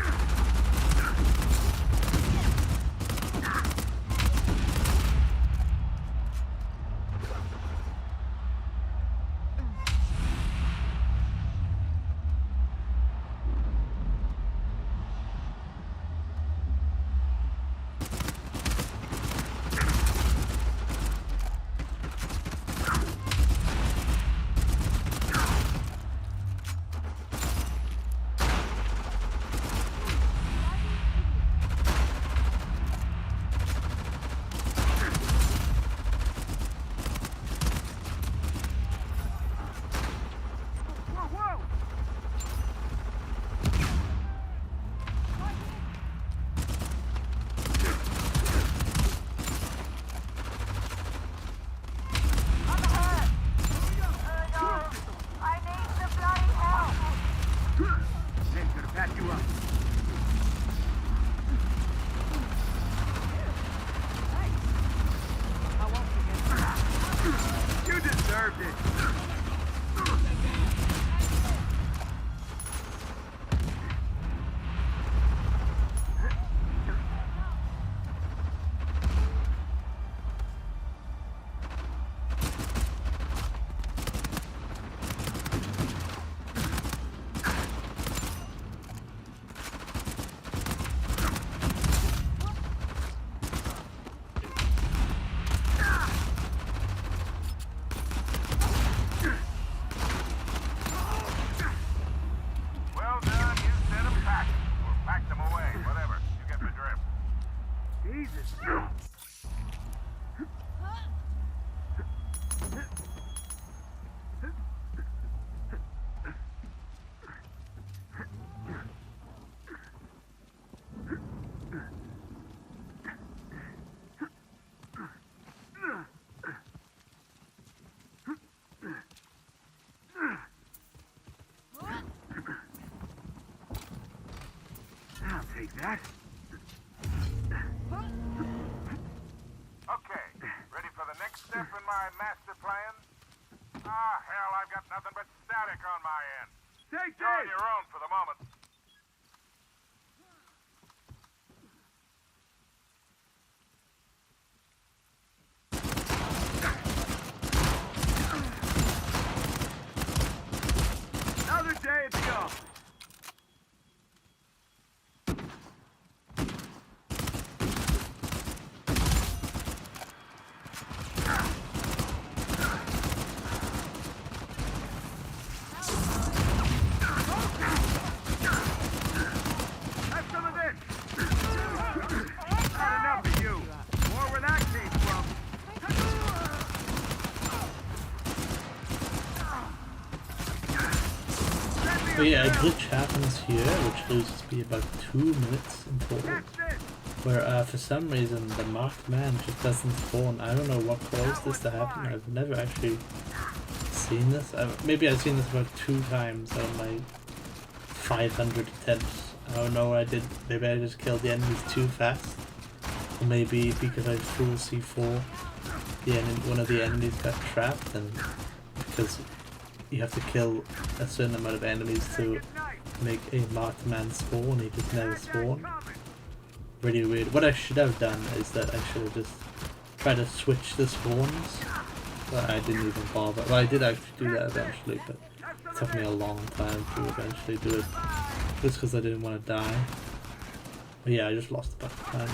Whoa, whoa! Name's gonna patch you up. You deserved it. Well done, you said them packed. Or packed them away, whatever. You get the drift. Jesus. I'll take that. Okay, ready for the next step in my master plan? Ah, hell, I've got nothing but static on my end. Take You're on this! your own for the moment. Another day at the office. But yeah, a glitch happens here, which loses me about 2 minutes in total. Where for some reason the marked man just doesn't spawn. I don't know what caused this to happen. I've never actually seen this. Maybe I've seen this about 2 times out of my 500 attempts. I don't know what I did. Maybe I just killed the enemies too fast. Or maybe because I full C4, one of the enemies got trapped, and because you have to kill a certain amount of enemies to make a marked man spawn, he just never spawned. Really weird. What I should have done is that I should have just tried to switch the spawns, but I didn't even bother. Well, I did actually do that eventually, but it took me a long time to eventually do it, just because I didn't want to die. But yeah, I just lost a bunch of time.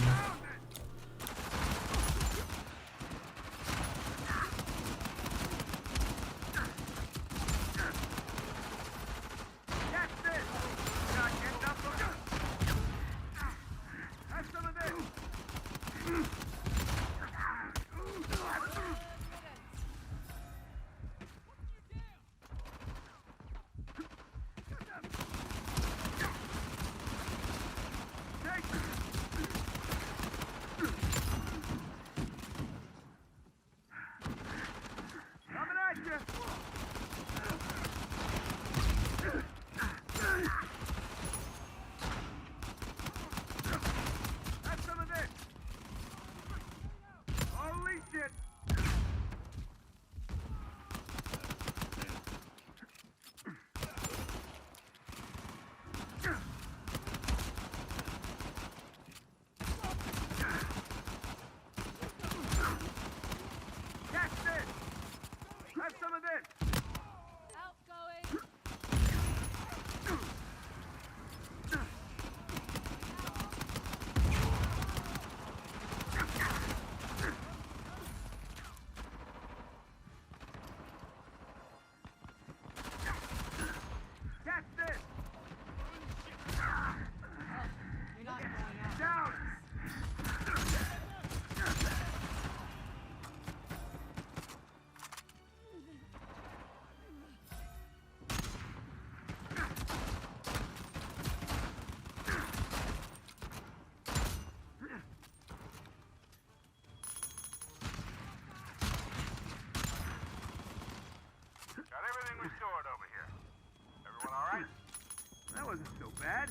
That wasn't so bad.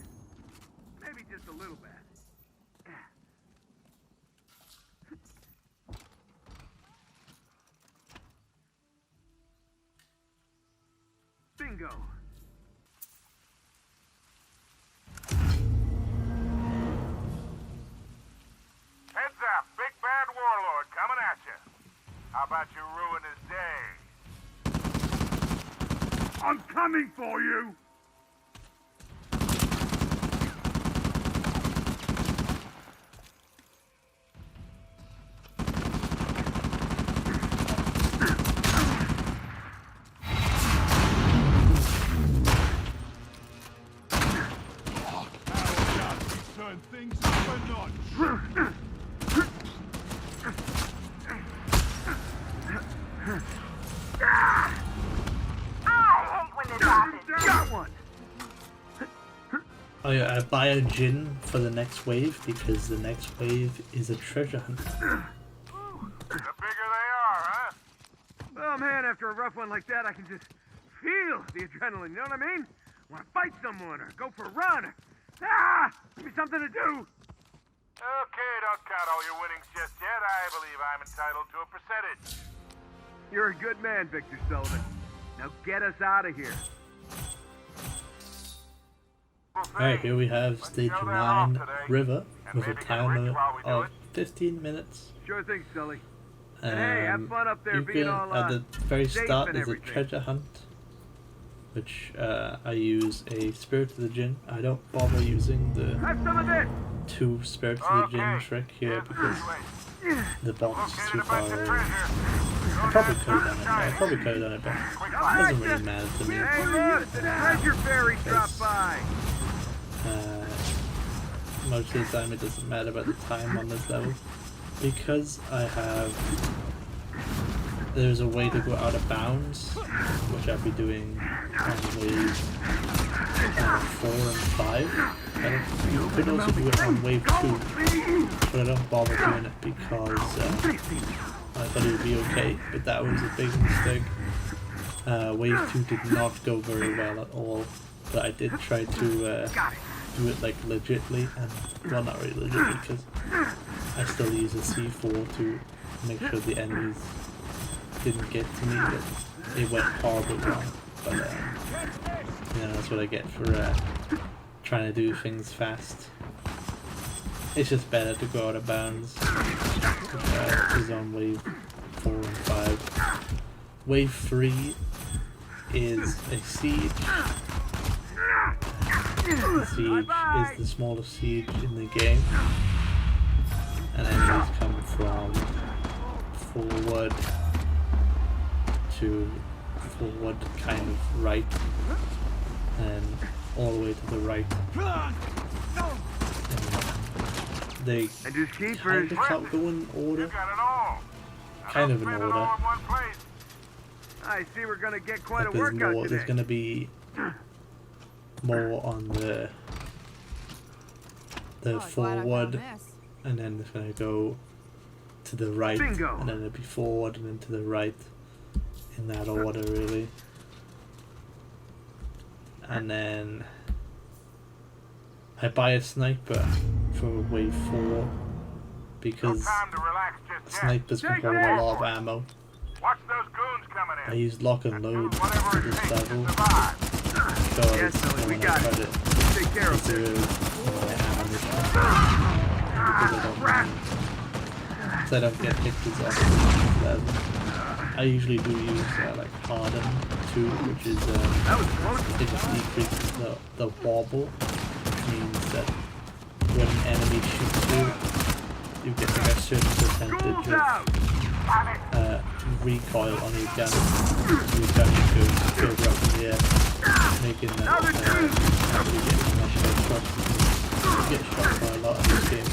Maybe just a little bad. Bingo. Heads up, big bad warlord coming at you. How about you ruin his day? I'm coming for you! Things up a notch. Got one! Oh yeah, I buy a gin for the next wave because the next wave is a treasure hunt. The bigger they are, huh? Oh man, after a rough one like that, I can just feel the adrenaline, you know what I mean? Want to fight someone or go for a run or... Give me something to do! Okay, don't count all your winnings just yet. I believe I'm entitled to a percentage. You're a good man, Victor Sullivan. Now get us out of here. Alright, here we have Stage 9 River with a time limit of 15 minutes. Sure thing, Sully. And hey, have fun up there being all at the very safe start and is a everything. treasure hunt, which I use a Spirit of the Gin. I don't bother using the Have some of this! 2 Spirit of the Gin trick here because the box is too far away. I probably could have done it. I probably could have done it, but it doesn't really matter to me. Hey, look! The treasure fairy dropped by! Most of the time it doesn't matter about the time on this level because I have there's a way to go out of bounds, which I'll be doing on wave 4 and 5. You could also do it on wave 2, but I don't bother doing it because I thought it would be okay, but that was a big mistake. Wave 2 did not go very well at all, but I did try to do it like legitly, and well, not really legitly because I still use a C4 to make sure the enemies didn't get to me, but it went horribly wrong. But that's what I get for trying to do things fast. It's just better to go out of bounds, which is on wave 4 and 5. Wave 3 is a siege. The siege is the smallest siege in the game, and enemies come from forward to forward, kind of right, and all the way to the right. And they kind of go in order, kind of in order. I see we're gonna get quite Like a workout today. there's gonna be more on the forward, and then it's gonna go to the right, Bingo. and then it'll be forward and then to the right, in that order really. And then I buy a sniper for wave 4 because snipers can hold a lot of ammo. Watch those goons coming I in. use lock and load Whatever at it this takes to level survive. because Yes, Sully, we when I got try it. to Take care of preserve this. my ammunition because I don't get hit as often as level. I usually do use like harden too, which is That was close. it just decreases the wobble, which means that when an enemy shoots you get like a certain percentage School's out. of recoil on your gun. Your gun goes further up in the air, making that after you get international shots, you get shot by a lot in this game.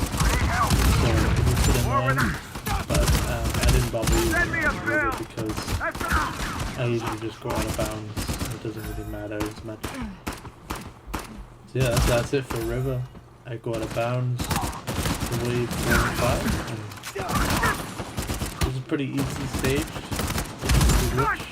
So it was a bit annoying, but I didn't bother using it because I usually just go out of bounds. It doesn't really matter as much. So yeah, that's it for River. I go out of bounds to wave 4 and 5, and it's a pretty easy stage. It's rich.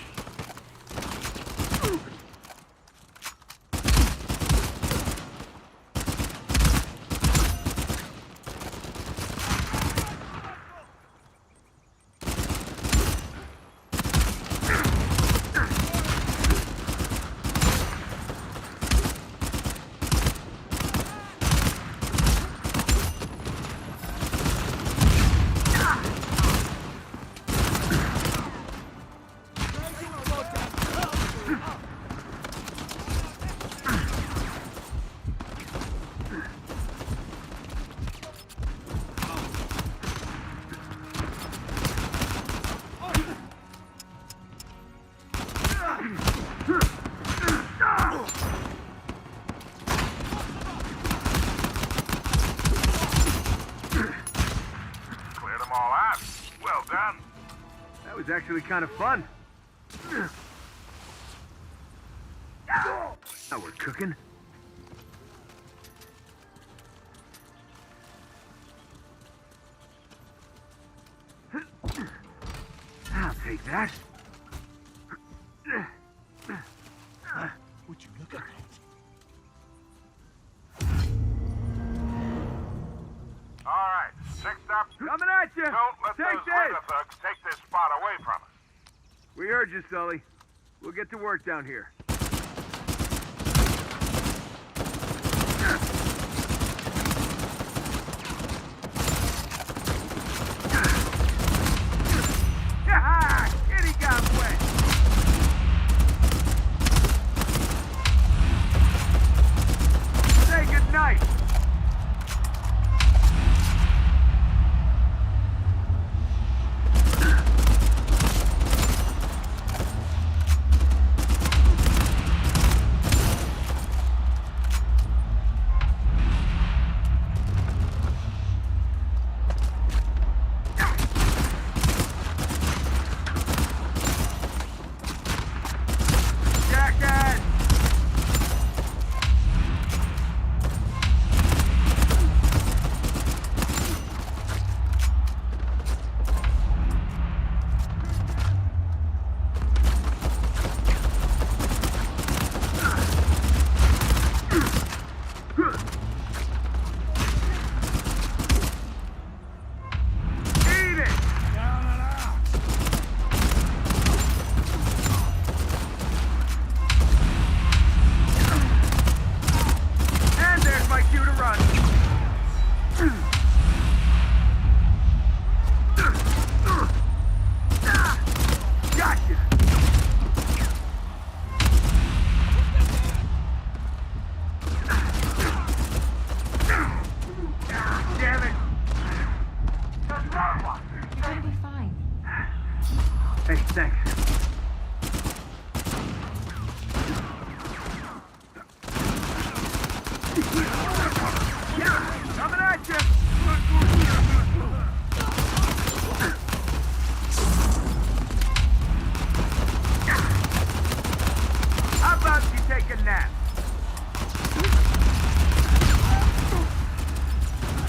Actually kind of fun. Now we're cooking. I'll take that. Would you look at that? All right, next up, Coming at you. don't let Take those this. River thugs take this spot away from us. We heard you, Sully. We'll get to work down here. Kitty got wet. Say goodnight. You're gonna be fine. Hey, thanks. Yeah, coming at you. How about you take a nap?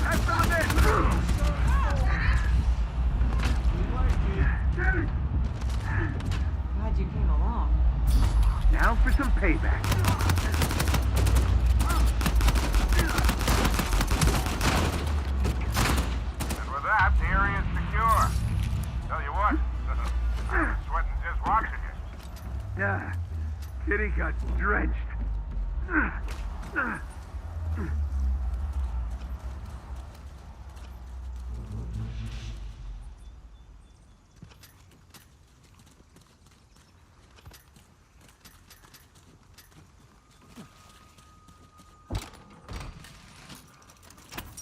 Have some of this. Glad you came along. Now for some payback. And with that, the area's secure. Tell you what, I'm sweating just watching you. Yeah, Kitty got drenched.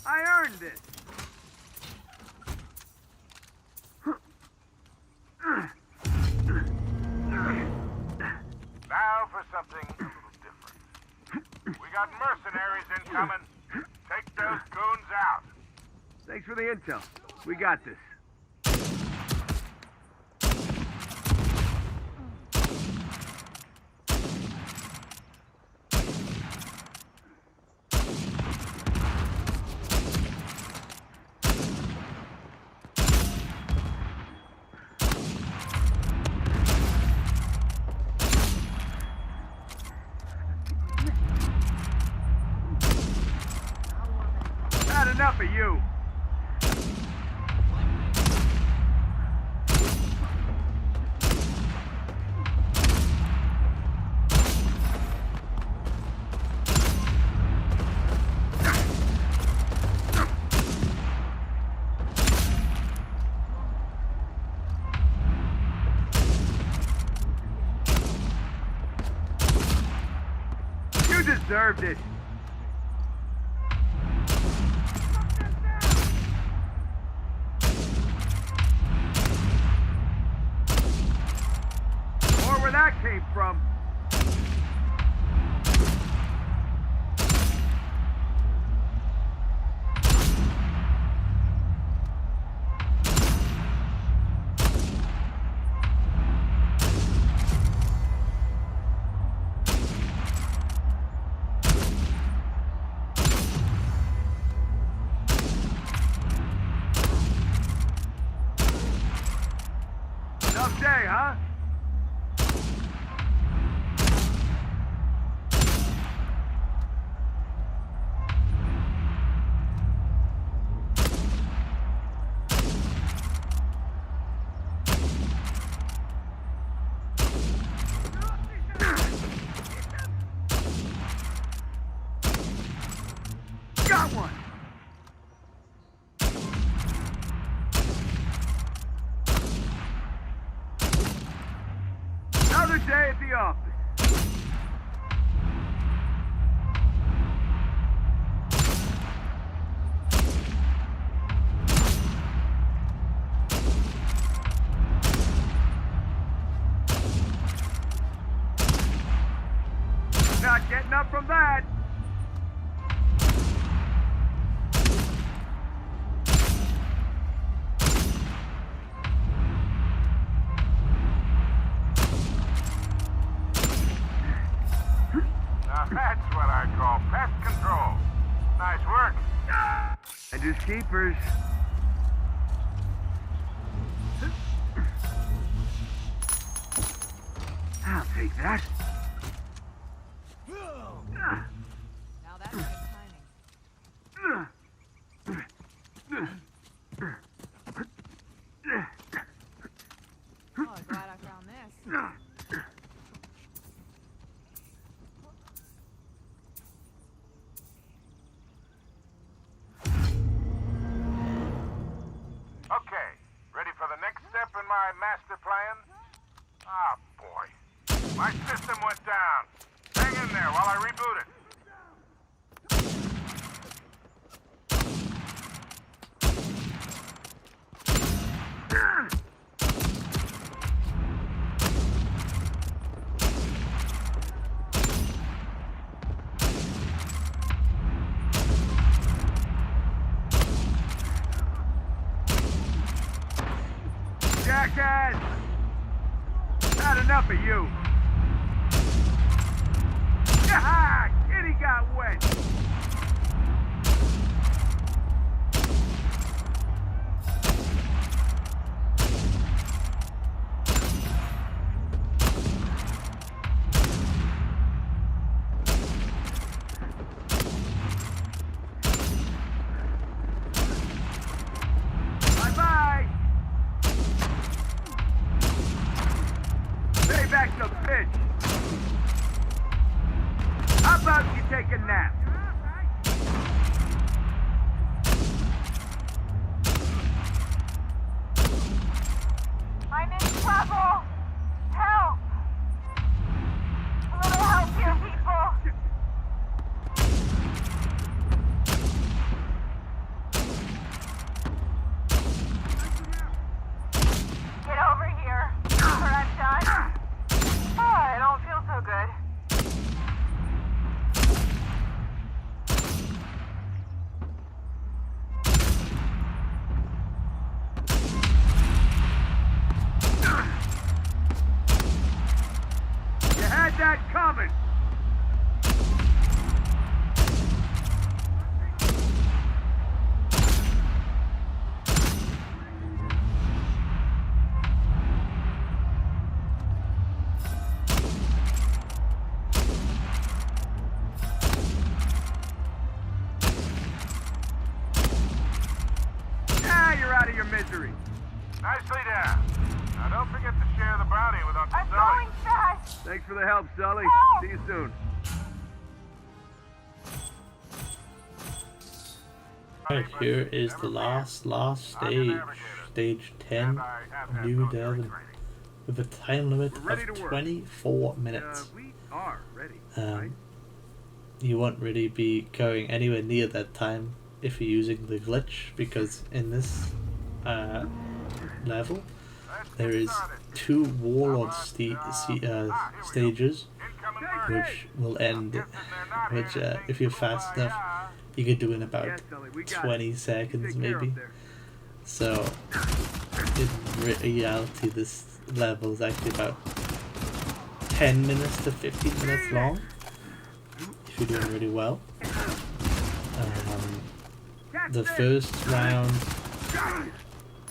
I earned it. Now for something a little different. We got mercenaries incoming. Take those goons out. Thanks for the intel. We got this. Not enough of you. You deserved it. Or where that came from. Tough day, huh? Got one! Another day at the office. Not getting up from that. Now that's what I call pest control. Nice work. And his keepers. I'll take that. Now that's good timing. Oh, I'm glad I found this. Okay, ready for the next step in my master plan? Ah, boy. My system went down. Hang in there while I reboot it. Jackass! Not enough of you. Ah, kitty got wet. Bye-bye. Stay back the bitch. How about you take a nap? I'm in trouble! Help! A little help here, people! Get over here, or I'm done. Oh, I don't feel so good. You had that coming. Ah, you're out of your misery. Nicely done. Now don't forget to share the bounty with Uncle I'm Sully. going fast! Thanks for the help, Sully. Help! See you soon. Right, here is the last stage. Stage 10, New Devon. With a time limit We're ready of to work. 24 minutes. We are ready, right? You won't really be going anywhere near that time if you're using the glitch, because in this level there is 2 warlord stages which will end, which if you're fast enough you can do in about Yeah, Sully, we got 20 it. seconds Take care maybe. up there. So in reality this level is actually about 10 minutes to 15 minutes long if you're doing really well. The first round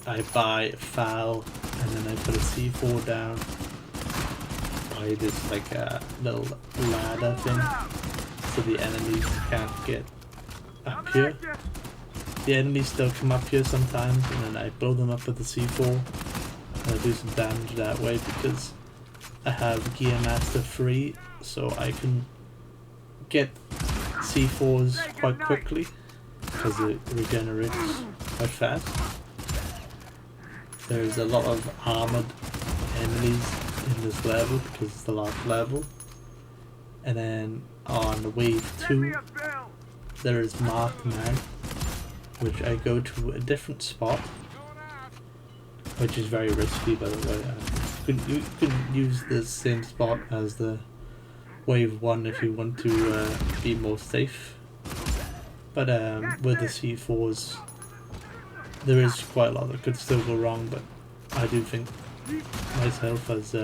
I buy foul and then I put a C4 down by this like a little ladder thing so the enemies can't get up here. The enemies still come up here sometimes and then I blow them up with the C4 and I do some damage that way because I have Gear Master free, so I can get C4s quite quickly because it regenerates quite fast. There's a lot of armored enemies in this level because it's the last level. And then on wave 2 there is Markman, which I go to a different spot, which is very risky by the way. You can use the same spot as the wave 1 if you want to be more safe. But with the C4s there is quite a lot that could still go wrong, but I do think myself as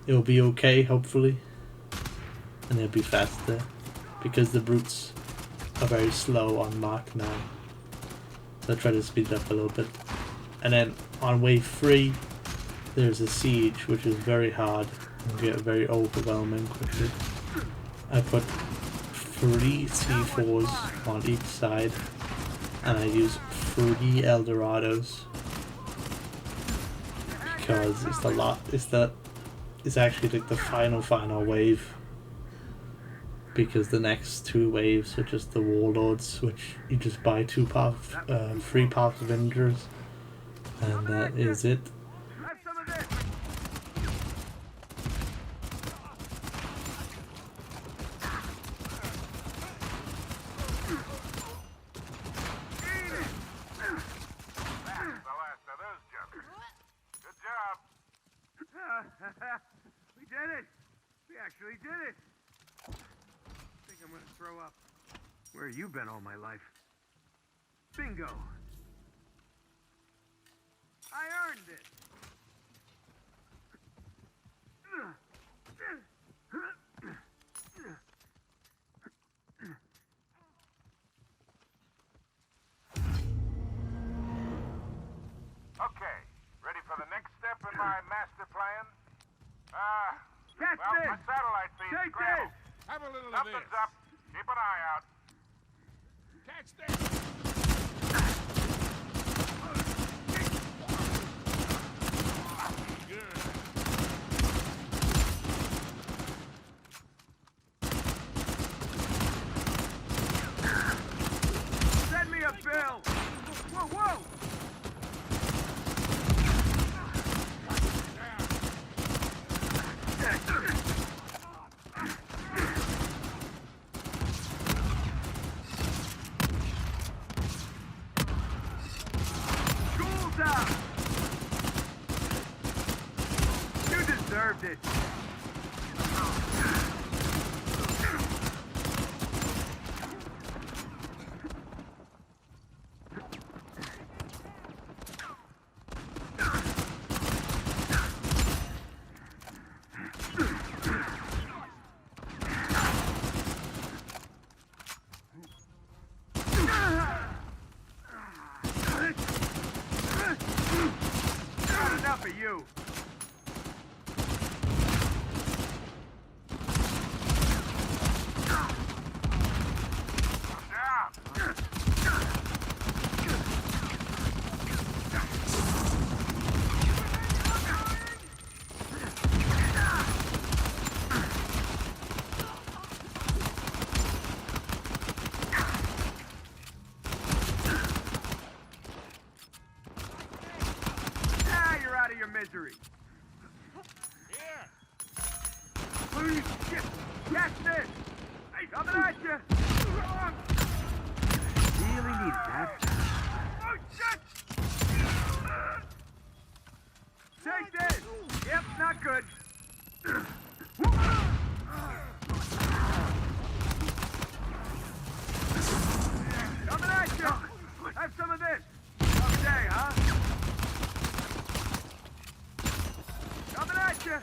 it'll be okay hopefully, and it'll be faster because the brutes are very slow on Mark now, so I try to speed it up a little bit. And then on wave 3 there's a siege which is very hard and get very overwhelming quickly. I put 3 C4s on each side and I use 3 Eldorados because it's actually like the final wave, because the next 2 waves are just the warlords, which you just buy 3 paths of indras and that is it. Have some of this. That's the last of those jokers. Good job. We did it. We actually did it. I think I'm gonna throw up. Where you been all my life? Bingo. I earned it. this! My satellite feed Take scrambled. this! Have a little of Something's this. up. Keep an eye out. Catch this. Good. Send me a bill! Whoa, whoa! School's out! You deserved it! Not enough of you! Ah, you're out of your misery! Here. Holy shit! Catch this! Coming at you! Really needed that. Oh shit! Take this! Yep, not good. Coming at you! Have some of this! Okay, huh? Coming at you!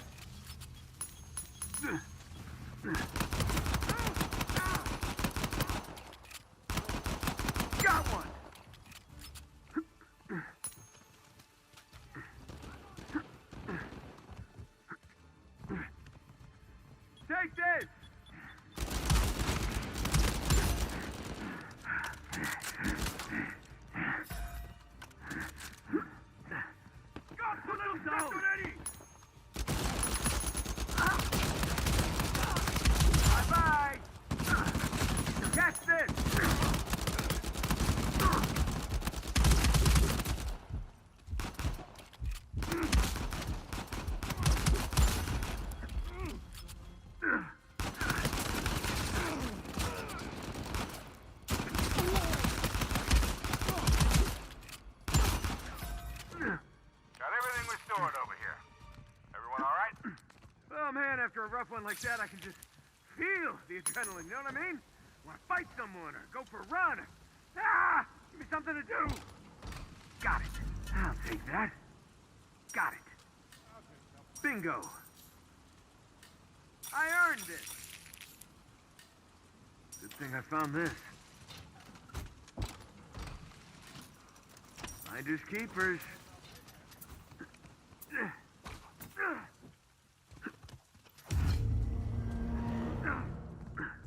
Got one! Take this! Got the little zone! Bye-bye! Catch this! Got everything restored over here. Everyone all right? Oh man, after a rough one like that, I can just feel the adrenaline, you know what I mean? Want to fight someone or go for a run. Ah! Give me something to do. Got it. I'll take that. Got it. Bingo. I earned it. Good thing I found this. Finders keepers.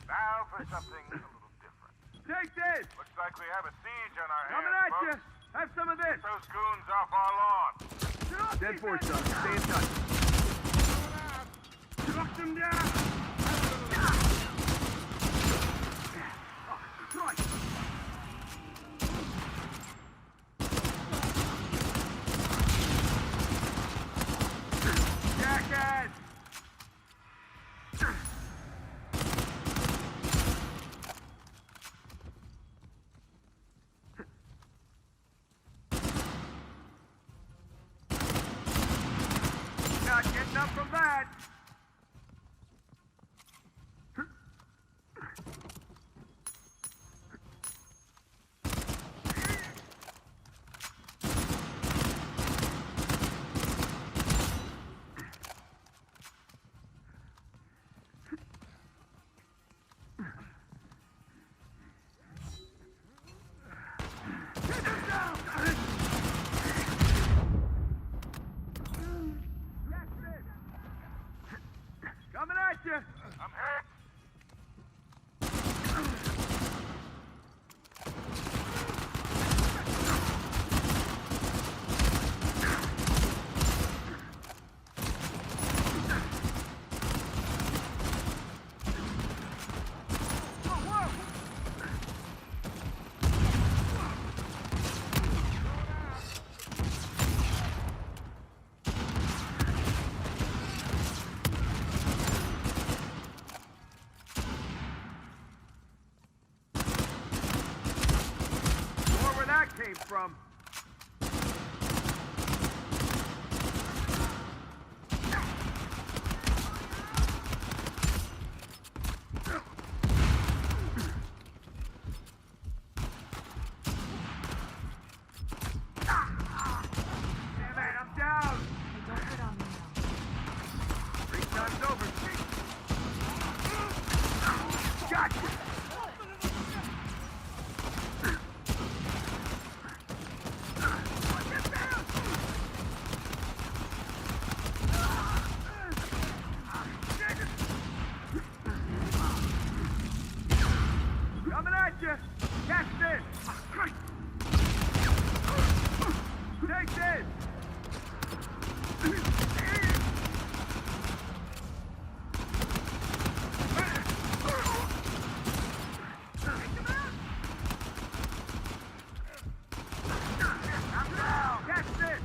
Now for something a little different. Take this. Looks like we have a siege on our Coming hands, at you. folks. Have some of this. Those goons off our lawn. Dead force, son. Stay in touch. Knock them down. Oh, Christ. Jackass. Not getting up from that. from? Damn it, I'm down! Hey, don't hit on me now. Three times over. Gotcha! Coming at you! Catch this! Take this! Catch this!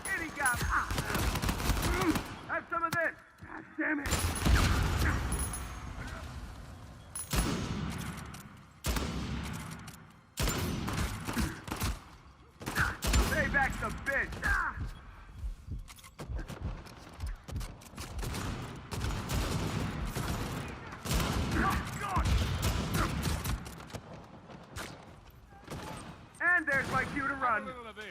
Kitty got me! Have some of this! God damn it! Stay back the bitch! And there's my cue to A run. little of this.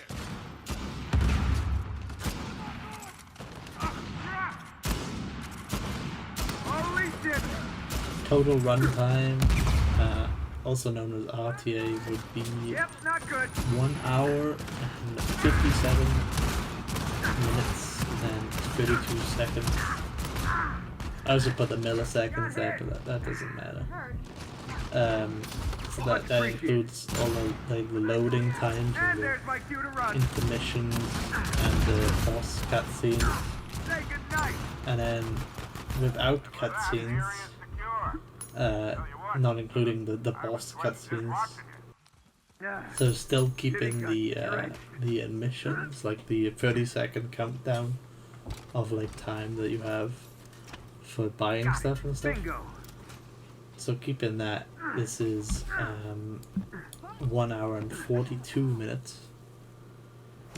Holy shit! Total runtime, also known as RTA, would be Yep, not good. 1 hour and 57 minutes and 32 seconds. I also put the milliseconds after that. That doesn't matter. So that includes all the loading times And and the there's my cue to run. intermissions and the boss cutscenes, Say goodnight. and then without cutscenes, not including the boss cutscenes. So still keeping the admissions, like the 30-second countdown of like time that you have for buying stuff and stuff. Bingo. So keeping that, this is 1 hour and 42 minutes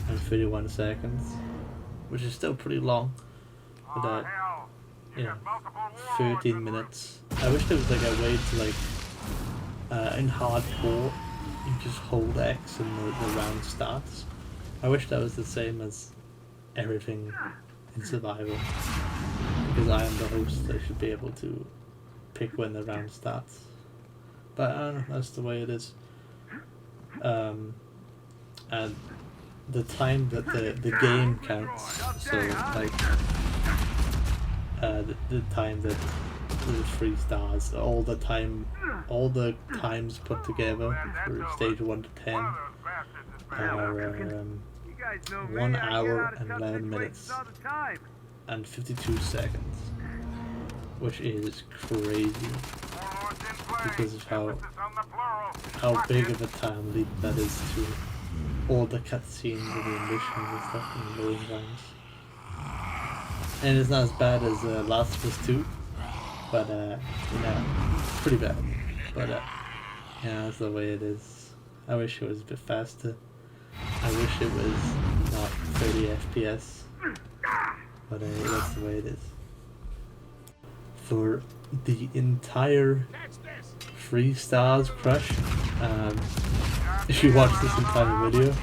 and 31 seconds, which is still pretty long. But you know, 13 minutes. I wish there was like a way to like in hardcore you just hold X and the round starts. I wish that was the same as everything in survival, because I am the host. I should be able to pick when the round starts, but I don't know, that's the way it is. And the time that the game counts, so like the time that the 3 stars, all the times put together for stage 1 to 10 are You guys know 1 me, I get hour out of and tough 11 situations minutes all the time. and 52 seconds, which is crazy because of how big of a time leap that is to all the cutscenes and the missions and stuff and the loading times. And it's not as bad as Last of Us 2, but you know, pretty bad. But yeah, that's the way it is. I wish it was a bit faster. I wish it was not 30 FPS, but that's the way it is. For the entire Catch this. 3 stars crush, if you watch this entire video,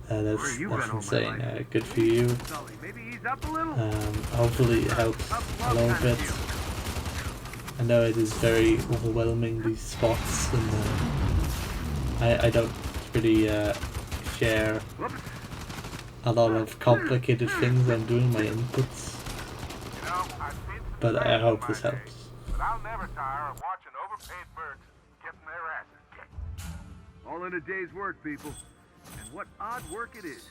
that's insane. Good for you. Sully, maybe he's up a little. Hopefully it helps a little bit. I know it is very overwhelming, these spots, and I don't really share a lot of complicated things. I'm doing my inputs, but I hope this helps. But I'll never tire of watching overpaid birds getting their asses kicked. All in a day's work, people. And what odd work it is.